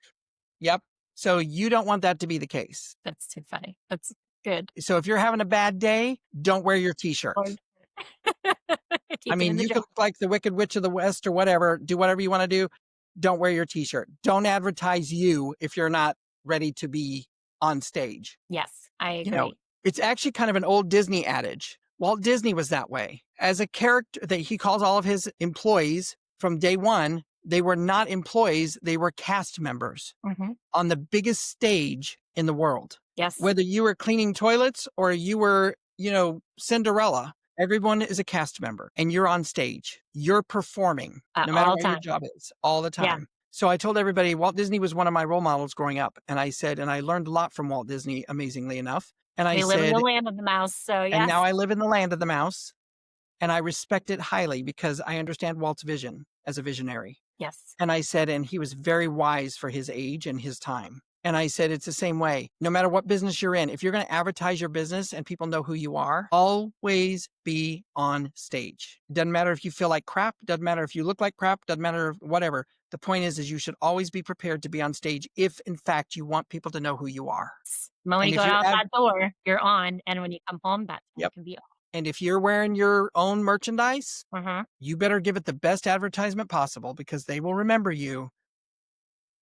Yep. So you don't want that to be the case. That's too funny. That's good. So if you're having a bad day, don't wear your Or t-shirt. I keep it in mean, the you jar. could look like the Wicked Witch of the West or whatever, do whatever you want to do. Don't wear your t-shirt. Don't advertise you if you're not ready to be on stage. Yes, I You know, agree. it's actually kind of an old Disney adage. Walt Disney was that way. As a character that he calls all of his employees from day one, they were not employees, they were cast members Mhm. on the biggest stage in the world. Yes, Whether you were cleaning toilets or you were, Cinderella, everyone is a cast member and you're on stage. You're performing at no matter all what your times. job is all the Yeah, time. So I told everybody Walt Disney was one of my role models growing up. And I said, and I learned a lot from Walt Disney, amazingly enough. And I we live in the said, land of the mouse, so and now yes, I live in the land of the mouse and I respect it highly because I understand Walt's vision as a visionary. yes, And I said, and he was very wise for his age and his time. And I said, it's the same way. No matter what business you're in, if you're going to advertise your business and people know who you are, always be on stage. Doesn't matter if you feel like crap. Doesn't matter if you look like crap. Doesn't matter whatever. The point is you should always be prepared to be on stage if, in fact, you want people to know who you are. the moment And you go if you're out that door, you're on, and when you come home, that time yep. can be off. And if you're wearing your own merchandise, Mhm. you better give it the best advertisement possible because they will remember you,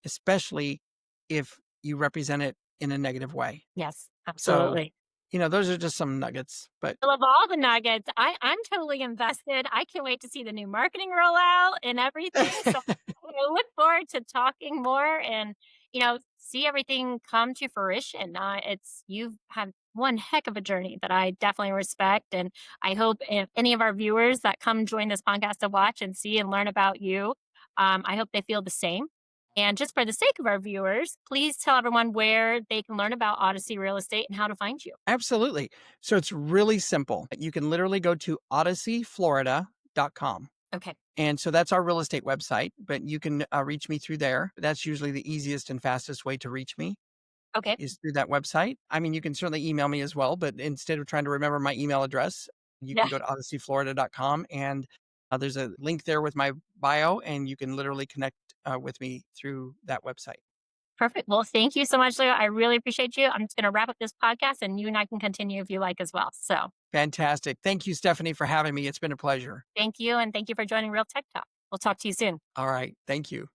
especially if you represent it in a negative way. Yes, So, absolutely. those are just some nuggets, but I love all the nuggets. I'm totally invested. I can't wait to see the new marketing rollout and everything. So I look forward to talking more and, see everything come to fruition. You've had one heck of a journey that I definitely respect. And I hope if any of our viewers that come join this podcast to watch and see and learn about you, I hope they feel the same. And just for the sake of our viewers, please tell everyone where they can learn about Odyssey Real Estate and how to find you. absolutely. So it's really simple. You can literally go to odysseyflorida.com. Okay. And so that's our real estate website, but you can reach me through there. That's usually the easiest and fastest way to reach me Okay. is through that website. I mean, you can certainly email me as well, but instead of trying to remember my email address, you Yeah. can go to odysseyflorida.com and there's a link there with my bio and you can literally connect with me through that website. Perfect. Well, thank you so much, Leo. I really appreciate you. I'm just going to wrap up this podcast and you and I can continue if you like as well. So Fantastic. Thank you, Stephanie, for having me. It's been a pleasure. thank you. And thank you for joining Real Tech Talk. We'll talk to you soon. All right. Thank you.